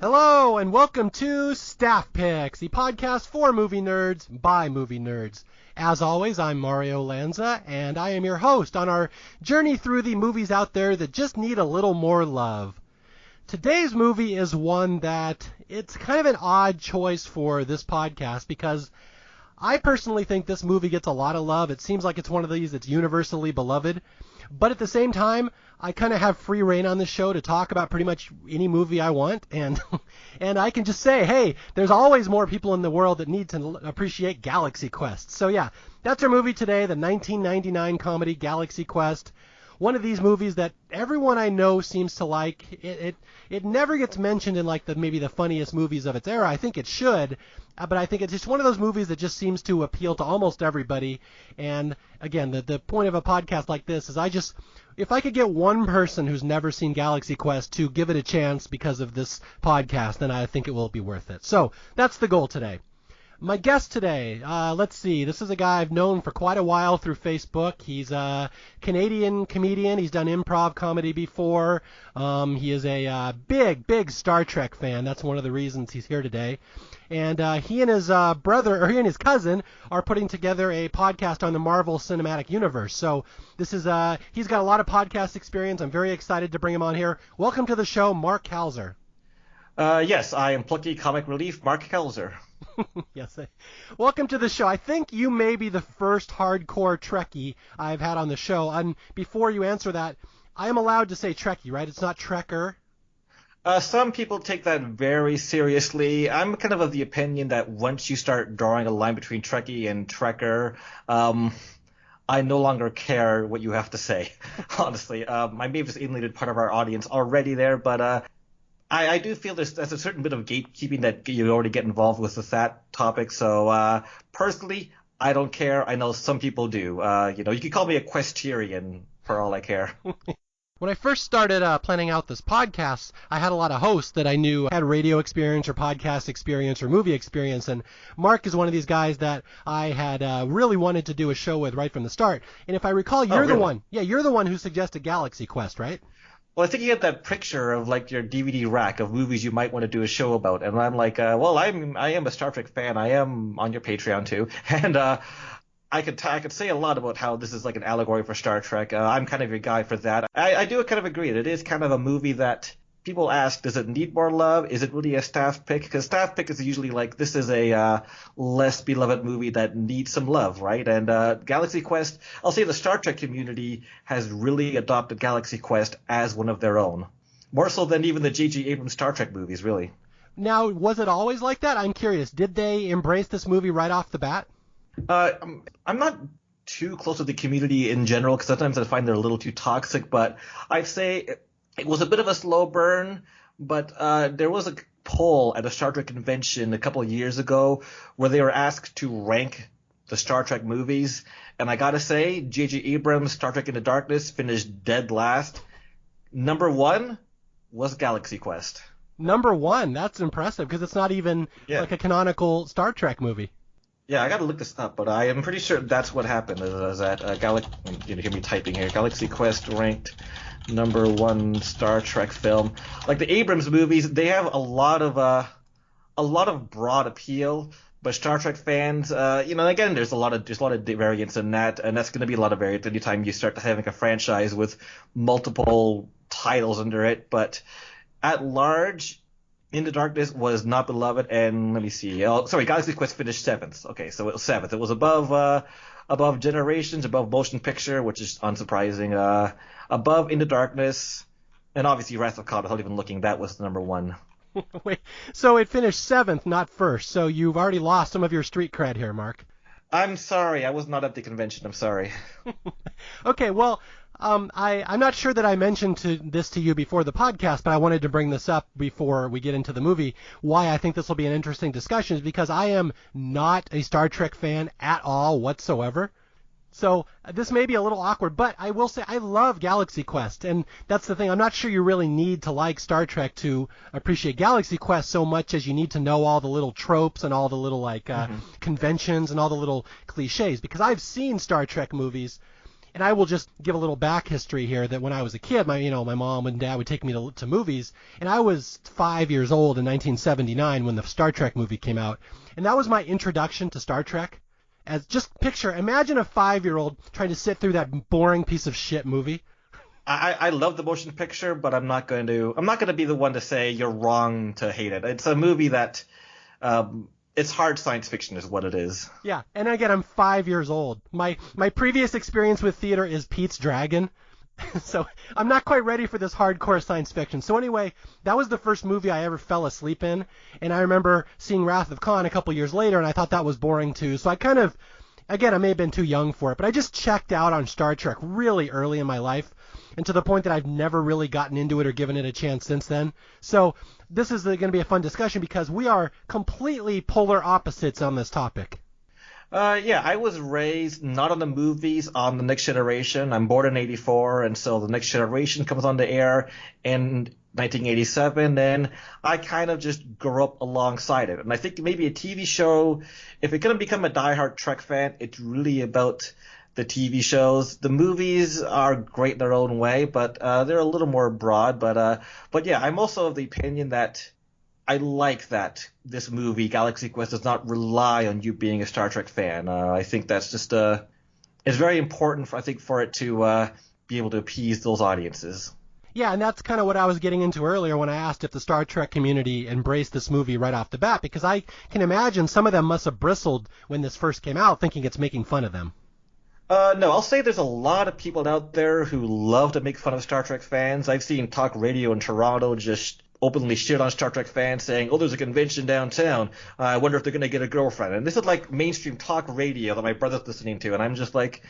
Hello, and welcome to Staff Picks, the podcast for movie nerds by movie nerds. As always, I'm Mario Lanza, and I am your host on our journey through the movies out there that just need a little more love. Today's movie is one that it's kind of an odd choice for this podcast because I personally think this movie gets a lot of love. It seems like it's one of these that's universally beloved. But at the same time, I kind of have free reign on this show to talk about pretty much any movie I want. And I can just say, hey, there's always more people in the world that need to appreciate Galaxy Quest. So yeah, that's our movie today, the 1999 comedy Galaxy Quest. One of these movies that everyone I know seems to like. It never gets mentioned in like maybe the funniest movies of its era. I think it should, but I think it's just one of those movies that just seems to appeal to almost everybody. And again, the point of a podcast like this is if I could get one person who's never seen Galaxy Quest to give it a chance because of this podcast, then I think it will be worth it. So that's the goal today. My guest today, let's see, this is a guy I've known for quite a while through Facebook. He's a Canadian comedian. He's done improv comedy before. He is a big Star Trek fan. That's one of the reasons he's here today. And he and his he and his cousin are putting together a podcast on the Marvel Cinematic Universe. So this is he's got a lot of podcast experience. I'm very excited to bring him on here. Welcome to the show, Mark Kalzer. Yes, I am plucky comic relief Mark Kalzer. Yes. Welcome to the show. I think you may be the first hardcore Trekkie I've had on the show. And before you answer that, I am allowed to say Trekkie, right? It's not Trekker. Some people take that very seriously. I'm kind of the opinion that once you start drawing a line between Trekkie and Trekker, I no longer care what you have to say, honestly. I may have just alienated part of our audience already there, but I do feel there's a certain bit of gatekeeping that you already get involved with that topic. So personally, I don't care. I know some people do. You could call me a Questerian for all I care. When I first started planning out this podcast, I had a lot of hosts that I knew had radio experience or podcast experience or movie experience, and Mark is one of these guys that I had really wanted to do a show with right from the start. And if I recall, you're the one. Yeah, you're the one who suggested Galaxy Quest, right? Well, I think you get that picture of like your DVD rack of movies you might want to do a show about, and I'm like, I am a Star Trek fan. I am on your Patreon too, and I could say a lot about how this is like an allegory for Star Trek. I'm kind of your guy for that. I do kind of agree. It is kind of a movie that people ask, does it need more love? Is it really a staff pick? Because staff pick is usually like, this is a less beloved movie that needs some love, right? And Galaxy Quest, I'll say the Star Trek community has really adopted Galaxy Quest as one of their own. More so than even the J.J. Abrams Star Trek movies, really. Now, was it always like that? I'm curious. Did they embrace this movie right off the bat? I'm not too close to the community in general because sometimes I find they're a little too toxic, but I'd say it was a bit of a slow burn, but there was a poll at a Star Trek convention a couple of years ago where they were asked to rank the Star Trek movies, and I gotta say, J.J. Abrams' Star Trek Into Darkness finished dead last. Number one was Galaxy Quest. Number one? That's impressive because it's not even like a canonical Star Trek movie. Yeah, I got to look this up, but I am pretty sure that's what happened. Is that you hear me typing here? Galaxy Quest ranked number one Star Trek film. Like the Abrams movies, they have a lot of broad appeal, but Star Trek fans, again, there's a lot of variance in that, and that's going to be a lot of variance anytime you start having a franchise with multiple titles under it. But at large, Into Darkness was not beloved, and let me see. Galaxy Quest finished 7th. Okay, so it was 7th. It was above Generations, above Motion Picture, which is unsurprising. Above Into Darkness, and obviously Wrath of Khan, without even looking, that was number one. Wait, so it finished 7th, not 1st. So you've already lost some of your street cred here, Mark. I'm sorry. I was not at the convention. I'm sorry. Okay, well, I'm not sure that I mentioned this to you before the podcast, but I wanted to bring this up before we get into the movie. Why I think this will be an interesting discussion is because I am not a Star Trek fan at all whatsoever. So this may be a little awkward, but I will say I love Galaxy Quest, and that's the thing. I'm not sure you really need to like Star Trek to appreciate Galaxy Quest so much as you need to know all the little tropes and all the little conventions and all the little cliches, because I've seen Star Trek movies. And I will just give a little back history here that when I was a kid, my mom and dad would take me to movies, and I was 5 years old in 1979 when the Star Trek movie came out, and that was my introduction to Star Trek. As just imagine a 5-year-old trying to sit through that boring piece of shit movie. I love the motion picture, but I'm not going to be the one to say you're wrong to hate it. It's a movie that it's hard science fiction is what it is. Yeah, and again, I'm 5 years old. My previous experience with theater is Pete's Dragon, so I'm not quite ready for this hardcore science fiction. So anyway, that was the first movie I ever fell asleep in, and I remember seeing Wrath of Khan a couple years later, and I thought that was boring too. So I kind of, again, I may have been too young for it, but I just checked out on Star Trek really early in my life, and to the point that I've never really gotten into it or given it a chance since then. So this is going to be a fun discussion because we are completely polar opposites on this topic. Yeah, I was raised not on the movies, on the Next Generation. I'm born in 84, and so the Next Generation comes on the air in 1987, and I kind of just grew up alongside it. And I think maybe a TV show, if you're going to become a diehard Trek fan, it's really about the TV shows. The movies are great in their own way, but they're a little more broad. But yeah, I'm also of the opinion that I like that this movie, Galaxy Quest, does not rely on you being a Star Trek fan. I think that's just it's very important, for it to be able to appease those audiences. Yeah, and that's kind of what I was getting into earlier when I asked if the Star Trek community embraced this movie right off the bat, because I can imagine some of them must have bristled when this first came out, thinking it's making fun of them. No, I'll say there's a lot of people out there who love to make fun of Star Trek fans. I've seen talk radio in Toronto just openly shit on Star Trek fans, saying, "Oh, there's a convention downtown. I wonder if they're going to get a girlfriend." And this is like mainstream talk radio that my brother's listening to, and I'm just like,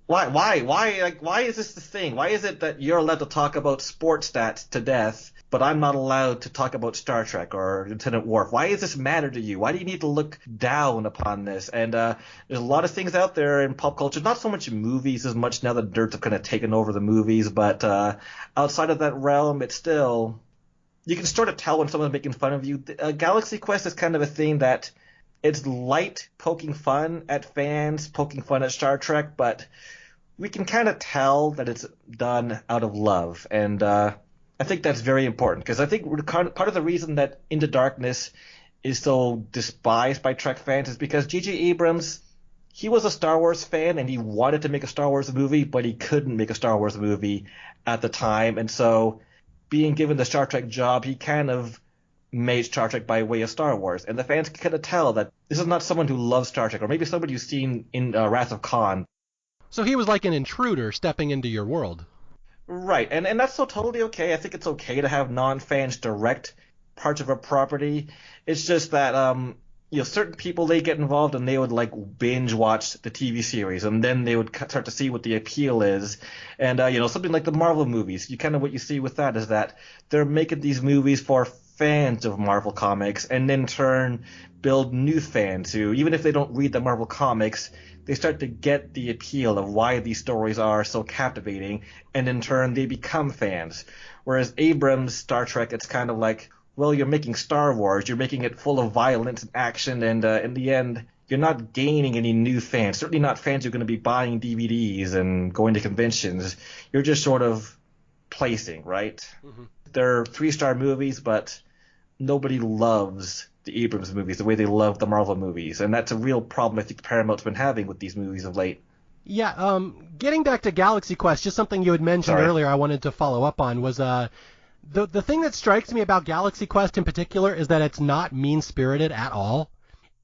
why is this the thing? Why is it that you're allowed to talk about sports stats to death, but I'm not allowed to talk about Star Trek or Lieutenant Worf? Why does this matter to you? Why do you need to look down upon this? And there's a lot of things out there in pop culture, not so much movies as much now that nerds have kind of taken over the movies, but outside of that realm, it's still, you can sort of tell when someone's making fun of you. Galaxy Quest is kind of a thing that it's light, poking fun at fans, poking fun at Star Trek, but we can kind of tell that it's done out of love. And I think that's very important, because I think part of the reason that Into Darkness is so despised by Trek fans is because J.J. Abrams, he was a Star Wars fan and he wanted to make a Star Wars movie, but he couldn't make a Star Wars movie at the time. And so being given the Star Trek job, he kind of made Star Trek by way of Star Wars. And the fans can kind of tell that this is not someone who loves Star Trek, or maybe somebody you've seen in Wrath of Khan. So he was like an intruder stepping into your world. Right, and that's so totally okay. I think it's okay to have non-fans direct parts of a property. It's just that certain people, they get involved and they would like binge watch the TV series, and then they would start to see what the appeal is. And something like the Marvel movies, what you see with that is that they're making these movies for fans of Marvel comics, and in turn build new fans who, even if they don't read the Marvel comics, they start to get the appeal of why these stories are so captivating, and in turn they become fans. Whereas Abrams' Star Trek, it's kind of like, well, you're making Star Wars, you're making it full of violence and action, and in the end, you're not gaining any new fans. Certainly not fans who are going to be buying DVDs and going to conventions. You're just sort of placing, right? Mm-hmm. They're 3-star movies, but nobody loves the Abrams movies the way they love the Marvel movies, and that's a real problem I think Paramount's been having with these movies of late. Yeah, getting back to Galaxy Quest, just something you had mentioned earlier I wanted to follow up on was the thing that strikes me about Galaxy Quest in particular is that it's not mean-spirited at all.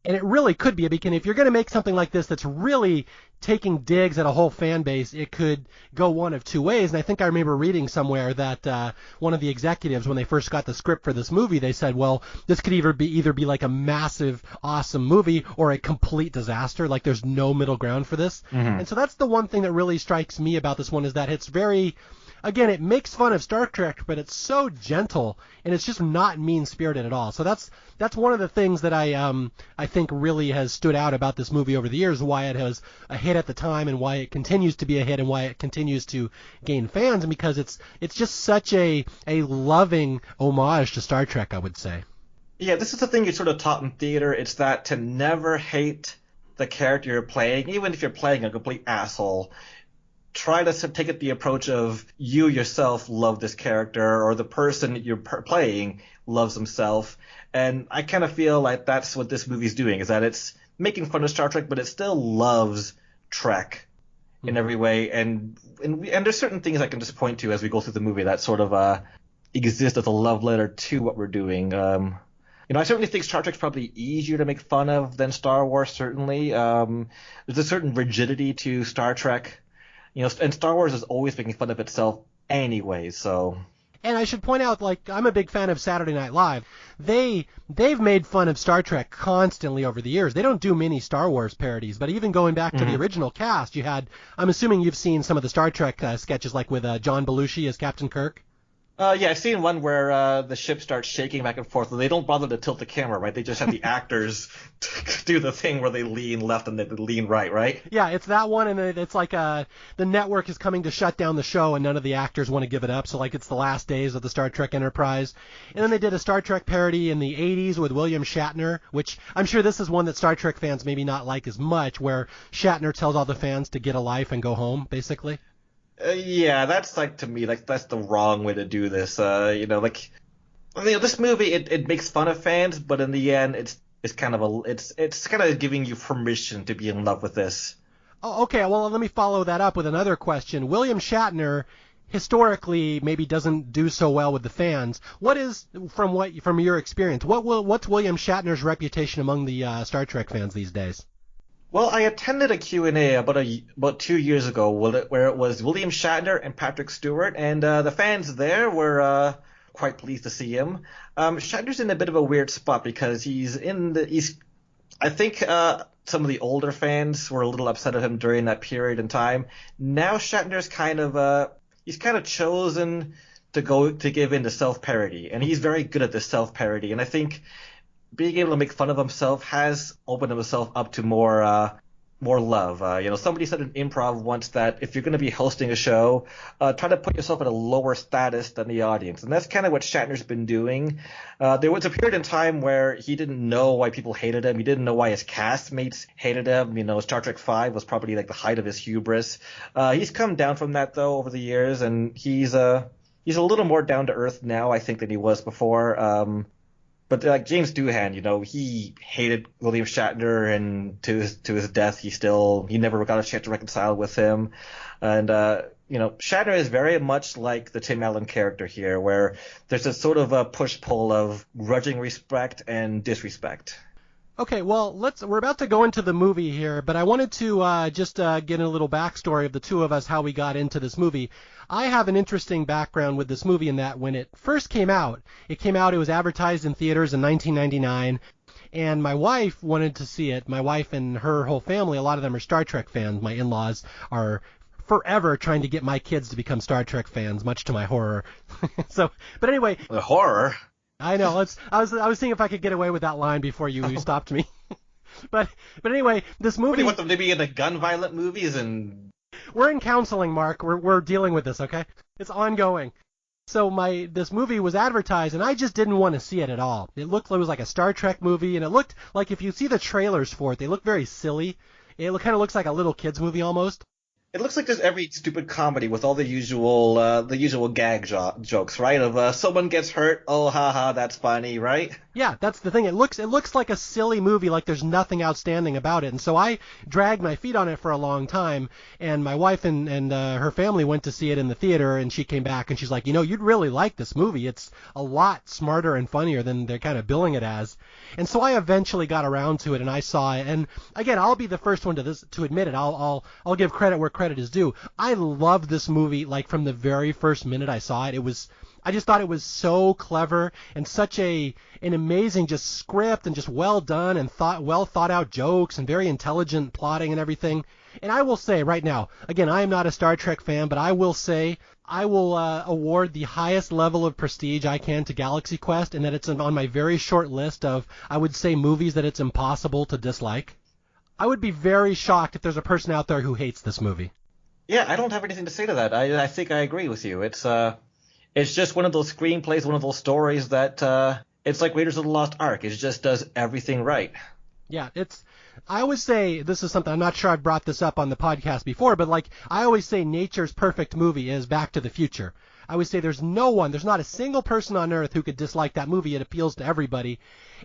And it really could be, because if you're going to make something like this that's really taking digs at a whole fan base, it could go one of two ways. And I think I remember reading somewhere that one of the executives, when they first got the script for this movie, they said, well, this could either be like a massive, awesome movie or a complete disaster. Like there's no middle ground for this. Mm-hmm. And so that's the one thing that really strikes me about this one, is that it's very... Again, it makes fun of Star Trek, but it's so gentle, and it's just not mean-spirited at all. So that's one of the things that I think really has stood out about this movie over the years, why it was a hit at the time and why it continues to be a hit and why it continues to gain fans, and because it's just such a loving homage to Star Trek, I would say. Yeah, this is the thing you sort of taught in theater. It's that to never hate the character you're playing, even if you're playing a complete asshole. try to take it the approach of you yourself love this character, or the person you're playing loves himself. And I kind of feel like that's what this movie's doing, is that it's making fun of Star Trek, but it still loves Trek in every way. And there's certain things I can just point to as we go through the movie that sort of exist as a love letter to what we're doing. I certainly think Star Trek's probably easier to make fun of than Star Wars, certainly. There's a certain rigidity to Star Trek, and Star Wars is always making fun of itself anyway, so... And I should point out, I'm a big fan of Saturday Night Live. They've made fun of Star Trek constantly over the years. They don't do many Star Wars parodies, but even going back to the original cast, I'm assuming you've seen some of the Star Trek sketches, like with John Belushi as Captain Kirk. Yeah, I've seen one where the ship starts shaking back and forth, and they don't bother to tilt the camera, right? They just have the actors do the thing where they lean left and they lean right? Yeah, it's that one, and it's like the network is coming to shut down the show, and none of the actors want to give it up, so it's the last days of the Star Trek Enterprise. And then they did a Star Trek parody in the 80s with William Shatner, which I'm sure this is one that Star Trek fans maybe not like as much, where Shatner tells all the fans to get a life and go home, basically. Yeah, that's to me, that's the wrong way to do this. This movie, it makes fun of fans, but in the end, it's kind of giving you permission to be in love with this. Oh, okay. Well, let me follow that up with another question. William Shatner historically maybe doesn't do so well with the fans. What is, from your experience, what's William Shatner's reputation among the Star Trek fans these days? Well, I attended a Q&A about 2 years ago where it was William Shatner and Patrick Stewart, and the fans there were quite pleased to see him. Shatner's in a bit of a weird spot because I think some of the older fans were a little upset at him during that period in time. Now Shatner's he's kind of chosen to give in to self-parody, and he's very good at this self-parody, and I think being able to make fun of himself has opened himself up to more love. Somebody said in improv once that if you're going to be hosting a show, try to put yourself at a lower status than the audience. And that's kind of what Shatner's been doing. There was a period in time where he didn't know why people hated him. He didn't know why his castmates hated him. Star Trek V was probably the height of his hubris. He's come down from that, though, over the years, and he's a little more down to earth now, I think, than he was before. But like James Doohan, he hated William Shatner, and to his death, he never got a chance to reconcile with him. And Shatner is very much like the Tim Allen character here, where there's a sort of a push-pull of grudging respect and disrespect. Okay, well, we're about to go into the movie here, but I wanted to just get a little backstory of the two of us, how we got into this movie. I have an interesting background with this movie in that when it first came out, it was advertised in theaters in 1999, and my wife wanted to see it. My wife and her whole family, a lot of them are Star Trek fans. My in-laws are forever trying to get my kids to become Star Trek fans, much to my horror. But anyway. The horror? I know. I was seeing if I could get away with that line before you stopped me. But anyway, this movie. What do you want them to be in the gun violent movies and? We're in counseling, Mark. We're dealing with this, okay? It's ongoing. So this movie was advertised, and I just didn't want to see it at all. It was like a Star Trek movie, and it looked like, if you see the trailers for it, they look very silly. It kind of looks like a little kids movie almost. It looks like just every stupid comedy with all the usual gag jokes, right? Of someone gets hurt, oh haha, that's funny, right? Yeah, that's the thing. It looks like a silly movie, like there's nothing outstanding about it. And so I dragged my feet on it for a long time. And my wife and her family went to see it in the theater, and she came back and she's like, you'd really like this movie. It's a lot smarter and funnier than they're kind of billing it as. And so I eventually got around to it, and I saw it. And again, I'll be the first one to admit it. I'll give credit where credit is due. I loved this movie from the very first minute I saw it. I just thought it was so clever and such an amazing just script and just well done and well thought out jokes and very intelligent plotting and everything. And I will say right now, again, I am not a Star Trek fan, but I will say I will award the highest level of prestige I can to Galaxy Quest, and that it's on my very short list of, I would say, movies that it's impossible to dislike. I would be very shocked if there's a person out there who hates this movie. Yeah, I don't have anything to say to that. I think I agree with you. It's just one of those screenplays, one of those stories that it's like Raiders of the Lost Ark. It just does everything right. Yeah, I always say, this is something, I'm not sure I've brought this up on the podcast before, but like, I always say nature's perfect movie is Back to the Future. I always say there's not a single person on earth who could dislike that movie. It appeals to everybody.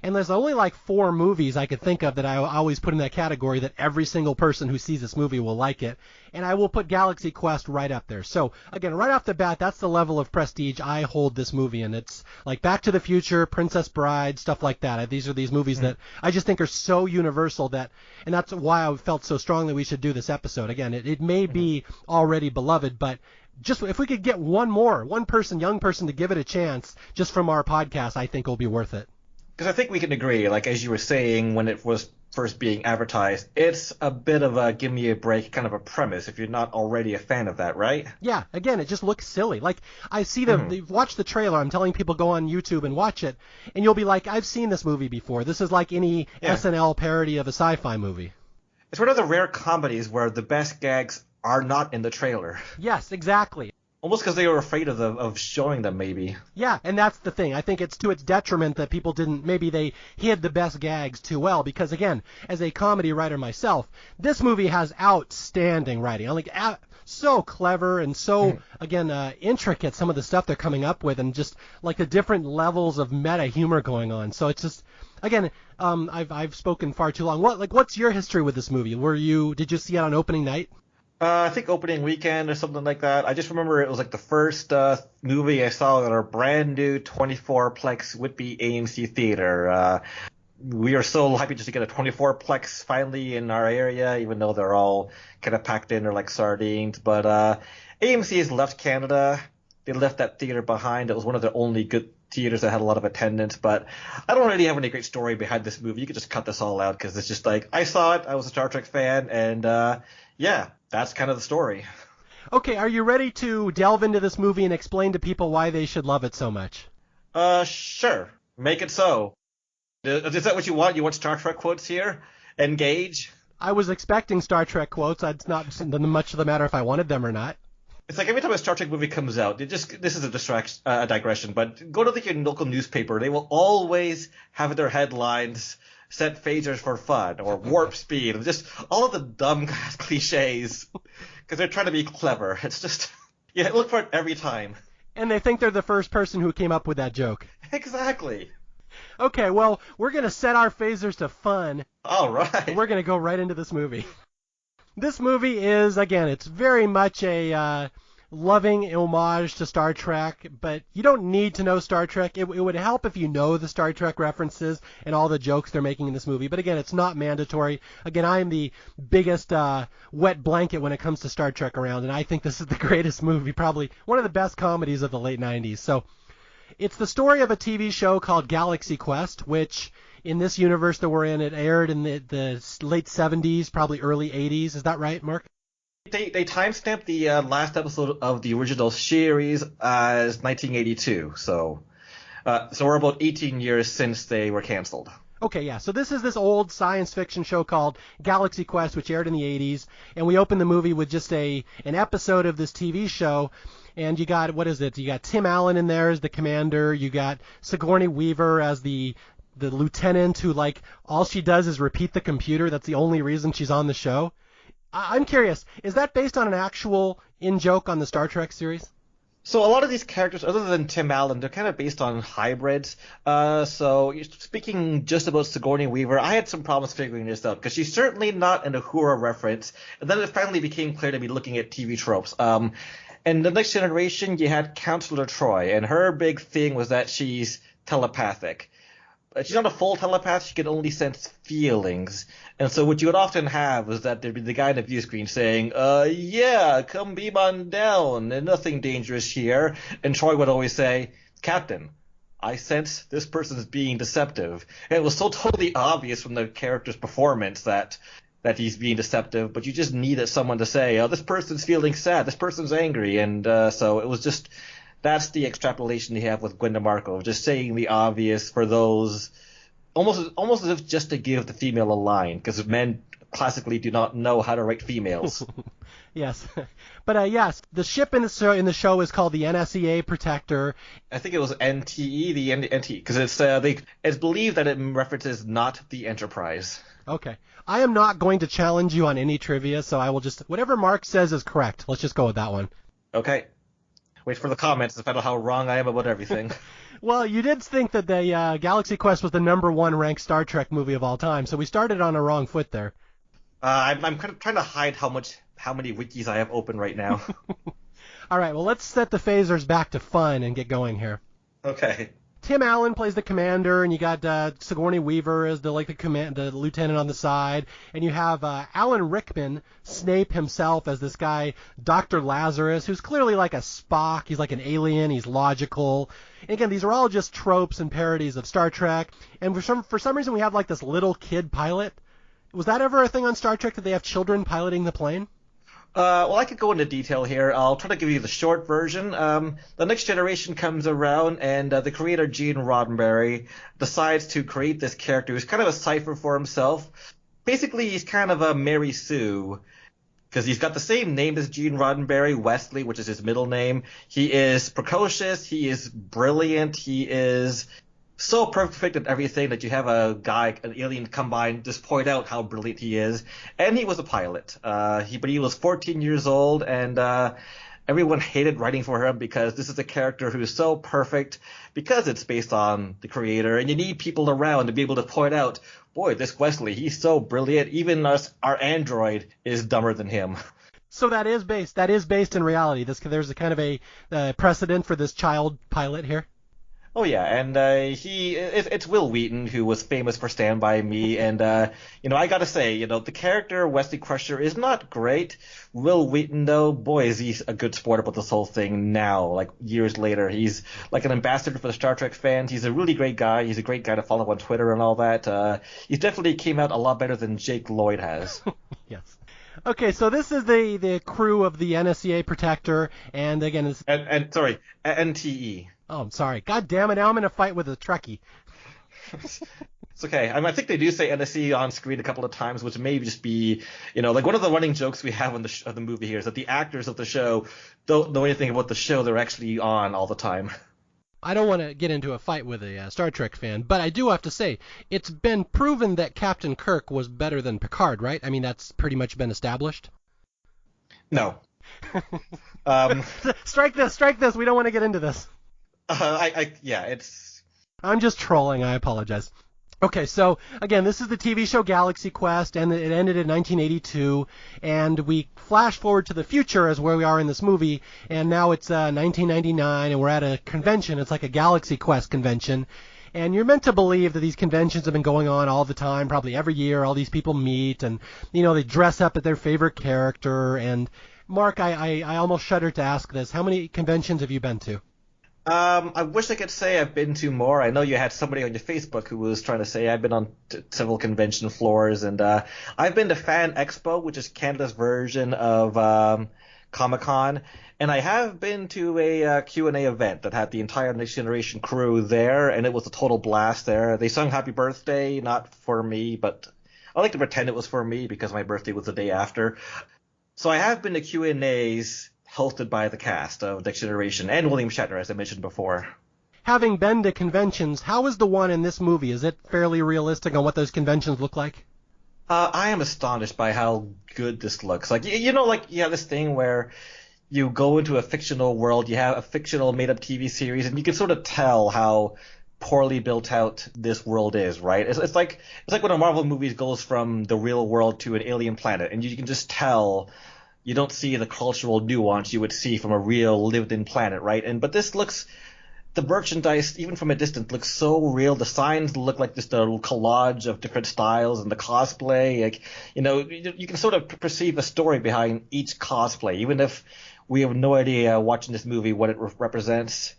And there's only like 4 movies I could think of that I always put in that category that every single person who sees this movie will like it. And I will put Galaxy Quest right up there. So again, right off the bat, that's the level of prestige I hold this movie in. It's like Back to the Future, Princess Bride, stuff like that. These are these movies that I just think are so universal and that's why I felt so strongly we should do this episode. Again, it may be already beloved, but just if we could get one young person to give it a chance just from our podcast, I think it'll be worth it. Because I think we can agree, like as you were saying when it was first being advertised, it's a bit of a give me a break kind of a premise if you're not already a fan of that, right? Yeah, again, it just looks silly. Like, I see watch the trailer, I'm telling people go on YouTube and watch it, and you'll be like, I've seen this movie before. This is like any SNL parody of a sci-fi movie. It's one of the rare comedies where the best gags are not in the trailer. Yes, exactly. Almost because they were afraid of showing them, maybe. Yeah, and that's the thing. I think it's to its detriment that people maybe they hid the best gags too well, because again, as a comedy writer myself, this movie has outstanding writing. I'm like, so clever and so, again, intricate, some of the stuff they're coming up with, and just like the different levels of meta humor going on. So it's just, again, I've spoken far too long. What's your history with this movie? Did you see it on opening night? I think opening weekend or something like that. I just remember it was like the first movie I saw at our brand new 24-plex Whitby AMC theater. We are so happy just to get a 24-plex finally in our area, even though they're all kind of packed in, they're like sardines. But AMC has left Canada. They left that theater behind. It was one of the only good theaters that had a lot of attendance. But I don't really have any great story behind this movie. You could just cut this all out because it's just like, I saw it. I was a Star Trek fan. And yeah, that's kind of the story. Okay, are you ready to delve into this movie and explain to people why they should love it so much? Sure. Make it so. Is that what you want? You want Star Trek quotes here? Engage? I was expecting Star Trek quotes. It's not much of the matter if I wanted them or not. It's like every time a Star Trek movie comes out, this is a digression, but go to your local newspaper. They will always have their headlines, set phasers for fun, or warp speed, and just all of the dumb cliches, because they're trying to be clever. It's just, look for it every time. And they think they're the first person who came up with that joke. Exactly. Okay, well, we're going to set our phasers to fun. All right. We're going to go right into this movie. This movie is, again, it's very much a loving homage to Star Trek, but you don't need to know Star Trek. It would help if you know the Star Trek references and all the jokes they're making in this movie. But again, it's not mandatory. Again, I am the biggest wet blanket when it comes to Star Trek around, and I think this is the greatest movie, probably one of the best comedies of the late 90s. So it's the story of a TV show called Galaxy Quest, which in this universe that we're in, it aired in the late 70s, probably early 80s. Is that right, Mark? They timestamped the last episode of the original series as 1982, so we're about 18 years since they were canceled. Okay, yeah. So this is this old science fiction show called Galaxy Quest, which aired in the 80s, and we open the movie with just an episode of this TV show. And you got, what is it? You got Tim Allen in there as the commander. You got Sigourney Weaver as the lieutenant who, like, all she does is repeat the computer. That's the only reason she's on the show. I'm curious, is that based on an actual in-joke on the Star Trek series? So a lot of these characters, other than Tim Allen, they're kind of based on hybrids. So speaking just about Sigourney Weaver, I had some problems figuring this out because she's certainly not an Uhura reference. And then it finally became clear to me looking at TV tropes. In The Next Generation, you had Counselor Troy, and her big thing was that she's telepathic. She's not a full telepath. She can only sense feelings. And so what you would often have is that there'd be the guy in the view screen saying, yeah, come beam on down. And nothing dangerous here. And Troy would always say, Captain, I sense this person's being deceptive. And it was so totally obvious from the character's performance that he's being deceptive, but you just needed someone to say, this person's feeling sad, this person's angry. And so it was just... That's the extrapolation you have with Gwenda Markov, just saying the obvious for those, almost as if just to give the female a line, because men classically do not know how to write females. Yes. But yes, the ship in the show is called the NSEA Protector. I think it was NTE, the NTE, because it's believed that it references not the Enterprise. Okay. I am not going to challenge you on any trivia, so I will just, whatever Mark says is correct. Let's just go with that one. Okay. Wait for the comments to find out how wrong I am about everything. Well, you did think that the Galaxy Quest was the number one ranked Star Trek movie of all time, so we started on a wrong foot there. I'm kind of trying to hide how many wikis I have open right now. All right, well, let's set the phasers back to fun and get going here. Okay. Tim Allen plays the commander, and you got Sigourney Weaver as the lieutenant on the side, and you have Alan Rickman, Snape himself, as this guy Dr. Lazarus, who's clearly like a Spock. He's like an alien. He's logical. And again, these are all just tropes and parodies of Star Trek. And for some reason, we have like this little kid pilot. Was that ever a thing on Star Trek that they have children piloting the plane? Well, I could go into detail here. I'll try to give you the short version. The Next Generation comes around, and the creator, Gene Roddenberry, decides to create this character who's kind of a cipher for himself. Basically, he's kind of a Mary Sue, because he's got the same name as Gene Roddenberry, Wesley, which is his middle name. He is precocious. He is brilliant. He is so perfect at everything that you have an alien come by and just point out how brilliant he is. And he was a pilot. But he was 14 years old, and everyone hated writing for him because this is a character who is so perfect because it's based on the creator, and you need people around to be able to point out, boy, this Wesley, he's so brilliant. Even our android is dumber than him. So that is based in reality. There's a kind of a precedent for this child pilot here. Oh yeah, and it's Will Wheaton, who was famous for Stand By Me, and I gotta say, the character Wesley Crusher is not great. Will Wheaton, though, boy, is he a good sport about this whole thing now, like years later. He's like an ambassador for the Star Trek fans. He's a really great guy. He's a great guy to follow on Twitter and all that. He definitely came out a lot better than Jake Lloyd has. Yes. Okay, so this is the crew of the NSEA Protector, and again, it's... Sorry, NTE. Oh, I'm sorry. God damn it, now I'm in a fight with a Trekkie. It's okay. I think they do say NSE on screen a couple of times, which may just be, like one of the running jokes we have on the movie here is that the actors of the show don't know anything about the show they're actually on all the time. I don't want to get into a fight with a Star Trek fan, but I do have to say, it's been proven that Captain Kirk was better than Picard, right? I mean, that's pretty much been established. No. Strike this. We don't want to get into this. It's... I'm just trolling. I apologize. Okay, so again, this is the TV show Galaxy Quest, and it ended in 1982, and we flash forward to the future as where we are in this movie, and now it's 1999, and we're at a convention. It's like a Galaxy Quest convention, and you're meant to believe that these conventions have been going on all the time, probably every year. All these people meet, and they dress up as their favorite character. And Mark, I almost shudder to ask this: how many conventions have you been to? I wish I could say I've been to more. I know you had somebody on your Facebook who was trying to say I've been on several convention floors, and I've been to Fan Expo, which is Canada's version of Comic-Con, and I have been to a Q&A event that had the entire Next Generation crew there, and it was a total blast there. They sung Happy Birthday, not for me, but I like to pretend it was for me because my birthday was the day after. So I have been to Q&As hosted by the cast of Next Generation and William Shatner, as I mentioned before. Having been to conventions, how is the one in this movie? Is it fairly realistic on what those conventions look like? I am astonished by how good this looks. Like, you have this thing where you go into a fictional world, you have a fictional made-up TV series, and you can sort of tell how poorly built out this world is, right? It's like when a Marvel movie goes from the real world to an alien planet, and you can just tell. You don't see the cultural nuance you would see from a real lived-in planet, right? But this looks, the merchandise, even from a distance, looks so real. The signs look like just a collage of different styles, and the cosplay, like, you can sort of perceive a story behind each cosplay, even if we have no idea watching this movie what it represents.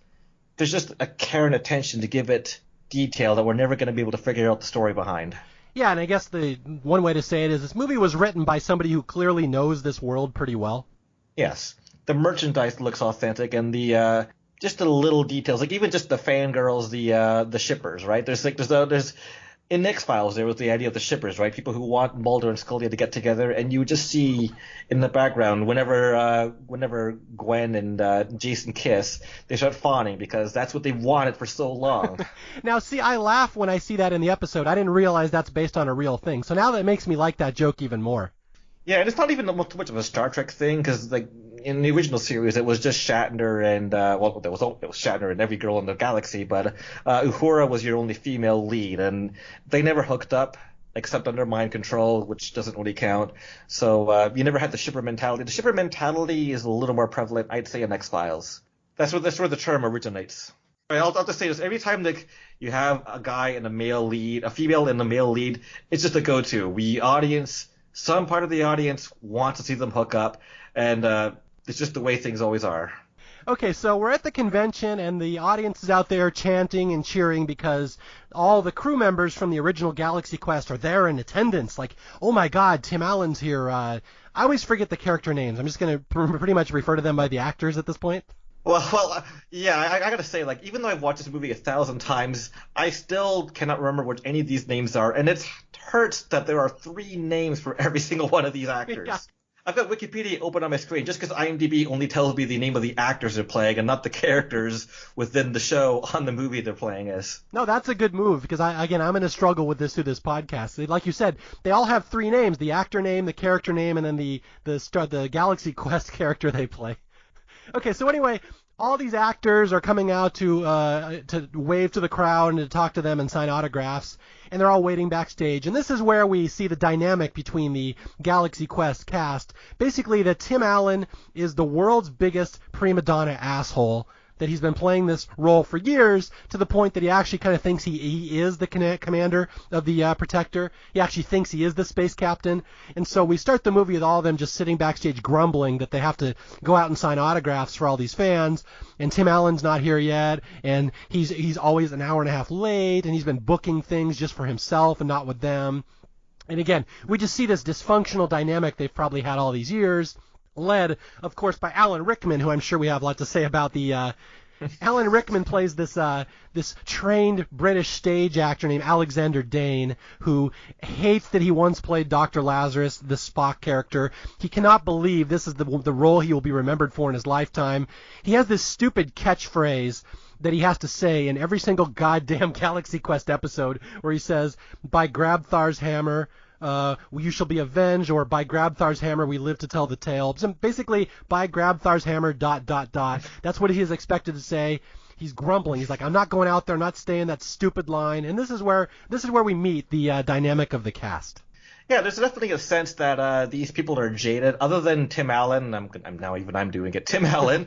There's just a care and attention to give it detail that we're never going to be able to figure out the story behind. Yeah, and I guess the one way to say it is this movie was written by somebody who clearly knows this world pretty well. Yes. The merchandise looks authentic, and the just the little details, like even just the fangirls, the shippers, right? There's in X-Files, there was the idea of the shippers, right? People who want Mulder and Scully to get together, and you would just see in the background whenever Gwen and Jason kiss, they start fawning because that's what they wanted for so long. Now, see, I laugh when I see that in the episode. I didn't realize that's based on a real thing. So now that makes me like that joke even more. Yeah, and it's not even too much of a Star Trek thing because, like, in the original series, it was just Shatner and it was Shatner and every girl in the galaxy, but Uhura was your only female lead, and they never hooked up except under mind control, which doesn't really count. So you never had the shipper mentality. The shipper mentality is a little more prevalent, I'd say, in X-Files. That's where the term originates. I'll just say this: every time you have a guy and a male lead, a female and a male lead, it's just a go-to. Some part of the audience wants to see them hook up, and it's just the way things always are. Okay, so we're at the convention, and the audience is out there chanting and cheering because all the crew members from the original Galaxy Quest are there in attendance. Like, oh my God, Tim Allen's here. I always forget the character names. I'm just going to pretty much refer to them by the actors at this point. Well, yeah, I gotta say, like, even though I've watched this movie 1,000 times, I still cannot remember what any of these names are, and it hurts that there are 3 names for every single one of these actors. Yeah. I've got Wikipedia open on my screen just because IMDb only tells me the name of the actors they're playing and not the characters within the show on the movie they're playing as. No, that's a good move because, I'm going to struggle with this through this podcast. Like you said, they all have 3 names, the actor name, the character name, and then the Galaxy Quest character they play. Okay, so anyway, all these actors are coming out to wave to the crowd and to talk to them and sign autographs, and they're all waiting backstage. And this is where we see the dynamic between the Galaxy Quest cast. Basically, that Tim Allen is the world's biggest prima donna asshole, that he's been playing this role for years to the point that he actually kind of thinks he is the commander of the Protector. He actually thinks he is the space captain. And so we start the movie with all of them just sitting backstage grumbling that they have to go out and sign autographs for all these fans. And Tim Allen's not here yet. And he's always an hour and a half late. And he's been booking things just for himself and not with them. And again, we just see this dysfunctional dynamic they've probably had all these years, led, of course, by Alan Rickman, who I'm sure we have a lot to say about. Alan Rickman plays this trained British stage actor named Alexander Dane, who hates that he once played Dr. Lazarus, the Spock character. He cannot believe this is the role he will be remembered for in his lifetime. He has this stupid catchphrase that he has to say in every single goddamn Galaxy Quest episode, where he says, "By Grabthar's hammer, you shall be avenged," or "By Grabthar's hammer, we live to tell the tale." So basically, "By Grabthar's hammer, ... That's what he is expected to say. He's grumbling. He's like, "I'm not going out there. I'm not staying that stupid line." And this is where we meet the dynamic of the cast. Yeah, there's definitely a sense that these people are jaded. Other than Tim Allen, I'm doing it. Tim Allen.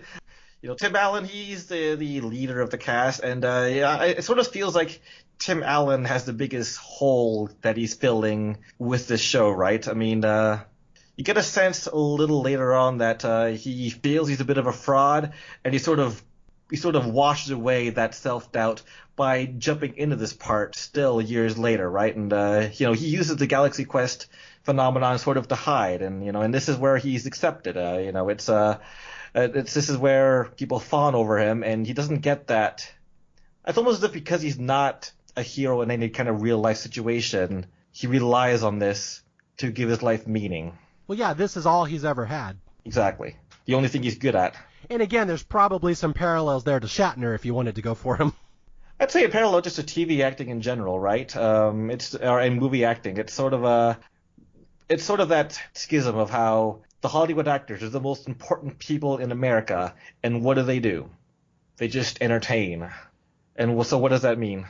Tim Allen, he's the leader of the cast, and it sort of feels like Tim Allen has the biggest hole that he's filling with this show, right? I mean, you get a sense a little later on that he feels he's a bit of a fraud, and he sort of washes away that self-doubt by jumping into this part still years later, right? And he uses the Galaxy Quest phenomenon sort of to hide, and this is where he's accepted. This is where people fawn over him, and he doesn't get that. It's almost as if because he's not a hero in any kind of real life situation, he relies on this to give his life meaning. Well, yeah, this is all he's ever had. Exactly. The only thing he's good at. And again, there's probably some parallels there to Shatner if you wanted to go for him. I'd say a parallel just to TV acting in general, right? And movie acting. It's sort of that schism of how the Hollywood actors are the most important people in America, and what do? They just entertain. And so what does that mean?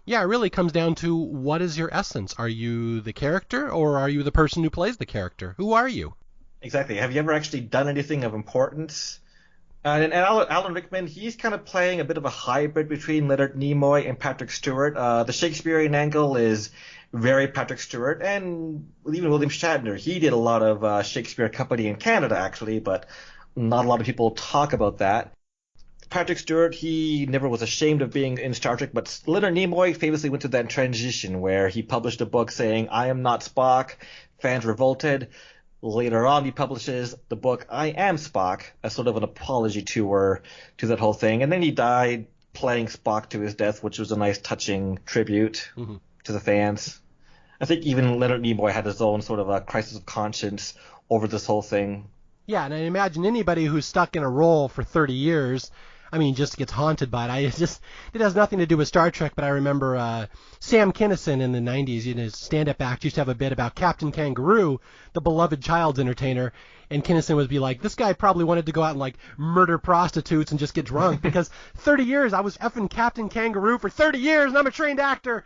Yeah, it really comes down to what is your essence? Are you the character, or are you the person who plays the character? Who are you? Exactly. Have you ever actually done anything of importance? And Alan Rickman, he's kind of playing a bit of a hybrid between Leonard Nimoy and Patrick Stewart. The Shakespearean angle is very Patrick Stewart, and even William Shatner. He did a lot of Shakespeare Company in Canada, actually, but not a lot of people talk about that. Patrick Stewart, he never was ashamed of being in Star Trek, but Leonard Nimoy famously went through that transition where he published a book saying, "I am not Spock." Fans revolted. Later on, he publishes the book, "I Am Spock," as sort of an apology tour to that whole thing. And then he died playing Spock to his death, which was a nice, touching tribute. Mm-hmm. to the fans. I think even Leonard Nimoy had his own sort of a crisis of conscience over this whole thing. Yeah, and I imagine anybody who's stuck in a role for 30 years, I mean, just gets haunted by it. It has nothing to do with Star Trek, but I remember Sam Kinison in the 90s, his stand-up act used to have a bit about Captain Kangaroo, the beloved child's entertainer, and Kinison would be like, this guy probably wanted to go out and, like, murder prostitutes and just get drunk, because 30 years, I was effing Captain Kangaroo for 30 years, and I'm a trained actor.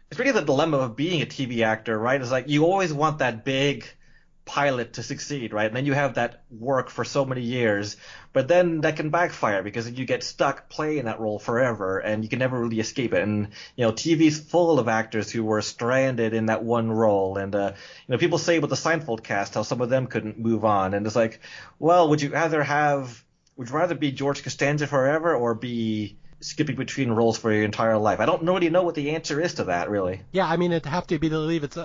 It's really the dilemma of being a TV actor, right? It's like you always want that big pilot to succeed, right? And then you have that work for so many years, but then that can backfire because you get stuck playing that role forever and you can never really escape it. And, TV's full of actors who were stranded in that one role. And, people say with the Seinfeld cast how some of them couldn't move on. And it's like, well, would you rather be George Costanza forever or be skipping between roles for your entire life? I don't really know what the answer is to that, really. Yeah, I mean, it'd have to be to believe it's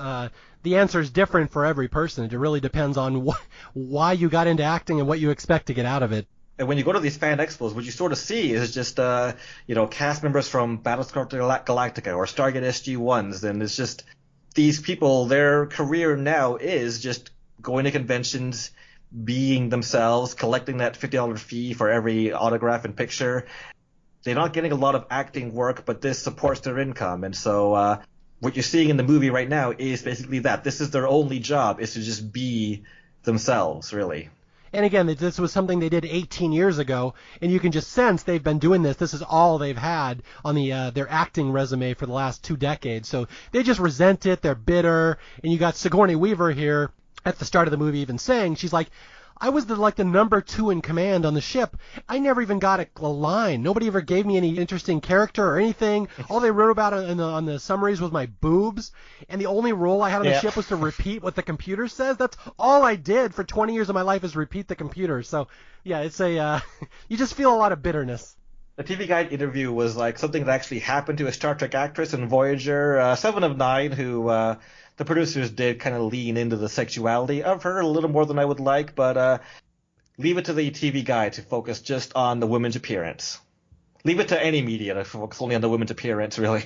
the answer is different for every person. It really depends on why you got into acting and what you expect to get out of it. And when you go to these fan expos, what you sort of see is just cast members from Battlestar Galactica or Stargate SG-1s, and it's just these people, their career now is just going to conventions, being themselves, collecting that $50 fee for every autograph and picture. They're not getting a lot of acting work, but this supports their income. And so what you're seeing in the movie right now is basically that. This is their only job, is to just be themselves, really. And again, this was something they did 18 years ago, and you can just sense they've been doing this. This is all they've had on their acting resume for the last 2 decades. So they just resent it. They're bitter. And you got Sigourney Weaver here at the start of the movie even saying, she's like, I was the number 2 in command on the ship. I never even got a line. Nobody ever gave me any interesting character or anything. All they wrote about on the summaries was my boobs, and the only role I had on the ship was to repeat what the computer says. That's all I did for 20 years of my life is repeat the computer. So, yeah, it's you just feel a lot of bitterness. The TV Guide interview was like something that actually happened to a Star Trek actress in Voyager 7 of 9 who the producers did kind of lean into the sexuality of her a little more than I would like, but leave it to the TV Guide to focus just on the women's appearance. Leave it to any media to focus only on the women's appearance, really.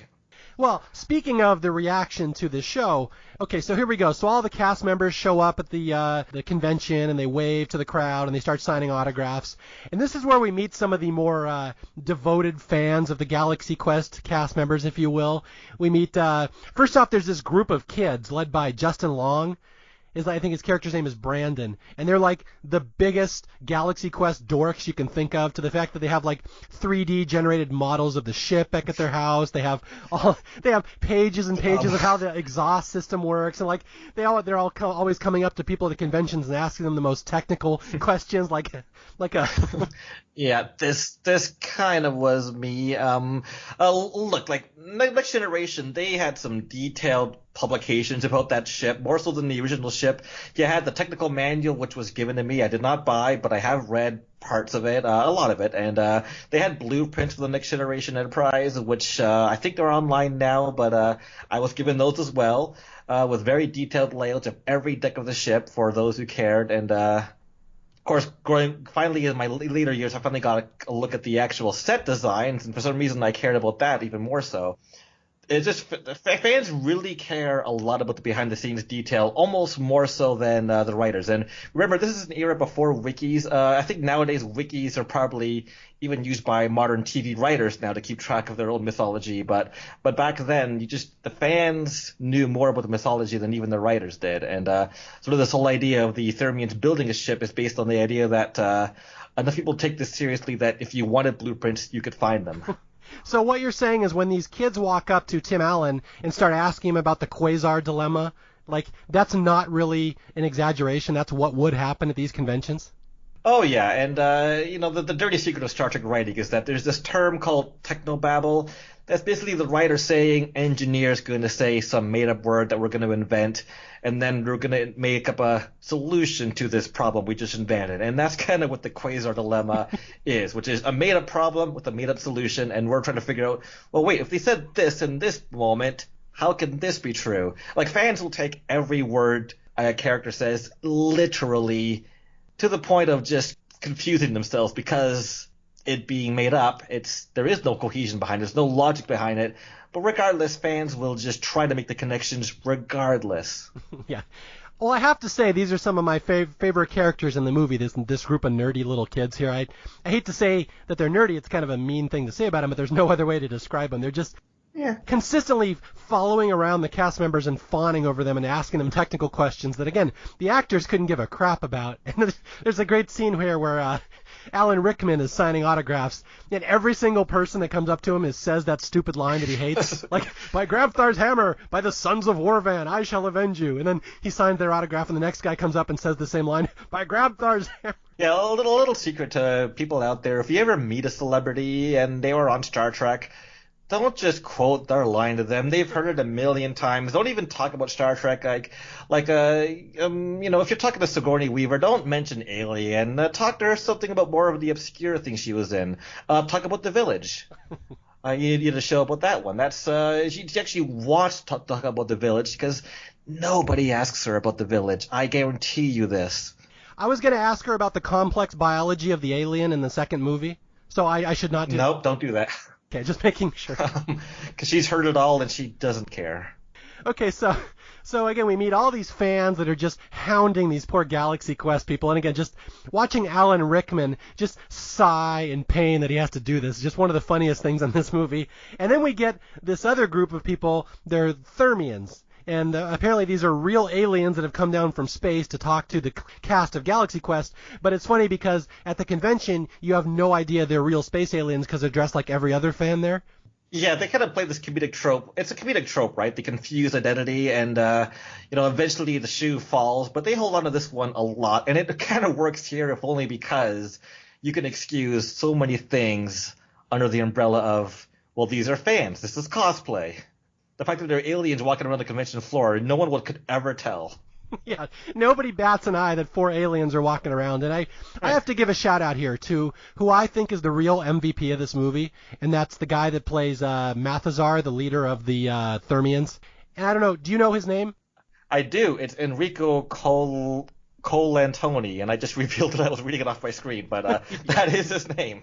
Well, speaking of the reaction to the show, okay, so here we go. So all the cast members show up at the convention, and they wave to the crowd, and they start signing autographs. And this is where we meet some of the more devoted fans of the Galaxy Quest cast members, if you will. We meet, first off, there's this group of kids led by Justin Long. I think his character's name is Brandon, and they're like the biggest Galaxy Quest dorks you can think of, to the fact that they have like 3D generated models of the ship back at their house. They have pages and pages of how the exhaust system works, and like they're all always coming up to people at the conventions and asking them the most technical questions, like a Yeah, this kind of was me. Look, like Next Generation, they had some detailed publications about that ship, more so than the original ship. You had the technical manual, which was given to me. I did not buy, but I have read parts of it, a lot of it, and they had blueprints for the Next Generation Enterprise, which I think they're online now, but I was given those as well, with very detailed layouts of every deck of the ship for those who cared, and of course, finally in my later years, I finally got a look at the actual set designs, and for some reason I cared about that even more so. It's just fans really care a lot about the behind-the-scenes detail, almost more so than the writers. And remember, this is an era before wikis. I think nowadays wikis are probably even used by modern TV writers now to keep track of their own mythology. But back then, the fans knew more about the mythology than even the writers did. And sort of this whole idea of the Thermians building a ship is based on the idea that enough people take this seriously that if you wanted blueprints, you could find them. So what you're saying is when these kids walk up to Tim Allen and start asking him about the quasar dilemma, like that's not really an exaggeration. That's what would happen at these conventions. Oh yeah, and the dirty secret of Star Trek writing is that there's this term called technobabble. That's basically the writer saying engineers going to say some made-up word that we're going to invent, and then we're going to make up a solution to this problem we just invented. And that's kind of what the quasar dilemma is, which is a made-up problem with a made-up solution, and we're trying to figure out, well, wait, if they said this in this moment, how can this be true? Like, fans will take every word a character says literally to the point of just confusing themselves because it being made up. There is no cohesion behind it. There's no logic behind it. But regardless, fans will just try to make the connections regardless. Yeah. Well, I have to say, these are some of my favorite characters in the movie, this group of nerdy little kids here. I hate to say that they're nerdy. It's kind of a mean thing to say about them, but there's no other way to describe them. They're just consistently following around the cast members and fawning over them and asking them technical questions that, again, the actors couldn't give a crap about. And there's a great scene here where Alan Rickman is signing autographs, and every single person that comes up to him says that stupid line that he hates, like, by Grabthar's hammer, by the sons of Warvan, I shall avenge you. And then he signs their autograph, and the next guy comes up and says the same line, by Grabthar's hammer. Yeah, a little secret to people out there. If you ever meet a celebrity and they were on Star Trek, don't just quote their line to them. They've heard it a million times. Don't even talk about Star Trek. If you're talking to Sigourney Weaver, don't mention Alien. Talk to her something about more of the obscure things she was in. Talk about The Village. You need a show about that one. That's she actually wants to talk about The Village because nobody asks her about The Village. I guarantee you this. I was going to ask her about the complex biology of the alien in the second movie, so I should not do that. Nope, don't do that. Okay, just making sure. Because she's heard it all and she doesn't care. Okay, so again, we meet all these fans that are just hounding these poor Galaxy Quest people. And again, just watching Alan Rickman just sigh in pain that he has to do this is just one of the funniest things in this movie. And then we get this other group of people, they're Thermians. And apparently these are real aliens that have come down from space to talk to the cast of Galaxy Quest. But it's funny because at the convention, you have no idea they're real space aliens because they're dressed like every other fan there. Yeah, they kind of play this comedic trope. It's a comedic trope, right? The confused identity and, eventually the shoe falls. But they hold on to this one a lot. And it kind of works here, if only because you can excuse so many things under the umbrella of, well, these are fans. This is cosplay. The fact that there are aliens walking around the convention floor, no one could ever tell. Yeah, nobody bats an eye that 4 aliens are walking around. And I have to give a shout out here to who I think is the real MVP of this movie, and that's the guy that plays Mathazar, the leader of the Thermians. And I don't know, do you know his name? I do. It's Enrico Colantoni, and I just revealed that I was reading it off my screen, but that is his name.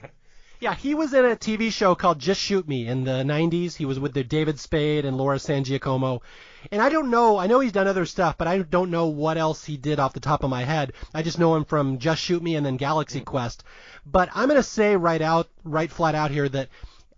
Yeah, he was in a TV show called Just Shoot Me in the 90s. He was with David Spade and Laura San Giacomo. And I don't know, I know he's done other stuff, but I don't know what else he did off the top of my head. I just know him from Just Shoot Me and then Galaxy Quest. But I'm going to say right flat out here that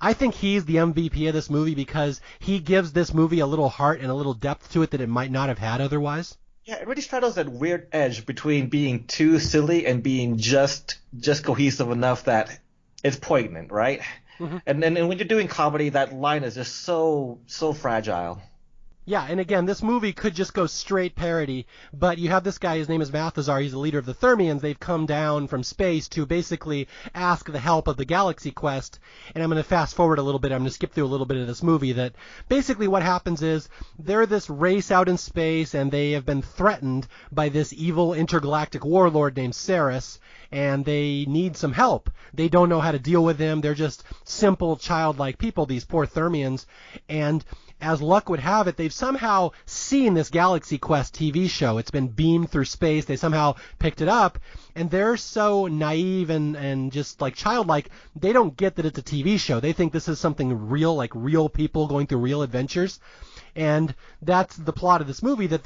I think he's the MVP of this movie because he gives this movie a little heart and a little depth to it that it might not have had otherwise. Yeah, it really straddles that weird edge between being too silly and being just cohesive enough that it's poignant, right? Mm-hmm. And when you're doing comedy, that line is just so fragile. Yeah, and again, this movie could just go straight parody, but you have this guy, his name is Mathazar, he's the leader of the Thermians. They've come down from space to basically ask the help of the Galaxy Quest, and I'm going to fast forward a little bit, I'm going to skip through a little bit of this movie, that basically what happens is they're this race out in space, and they have been threatened by this evil intergalactic warlord named Ceres, and they need some help. They don't know how to deal with him, they're just simple, childlike people, these poor Thermians, and as luck would have it, they've somehow seen this Galaxy Quest TV show. It's been beamed through space. They somehow picked it up, and they're so naive and just like childlike, they don't get that it's a TV show. They think this is something real, like real people going through real adventures. And that's the plot of this movie, that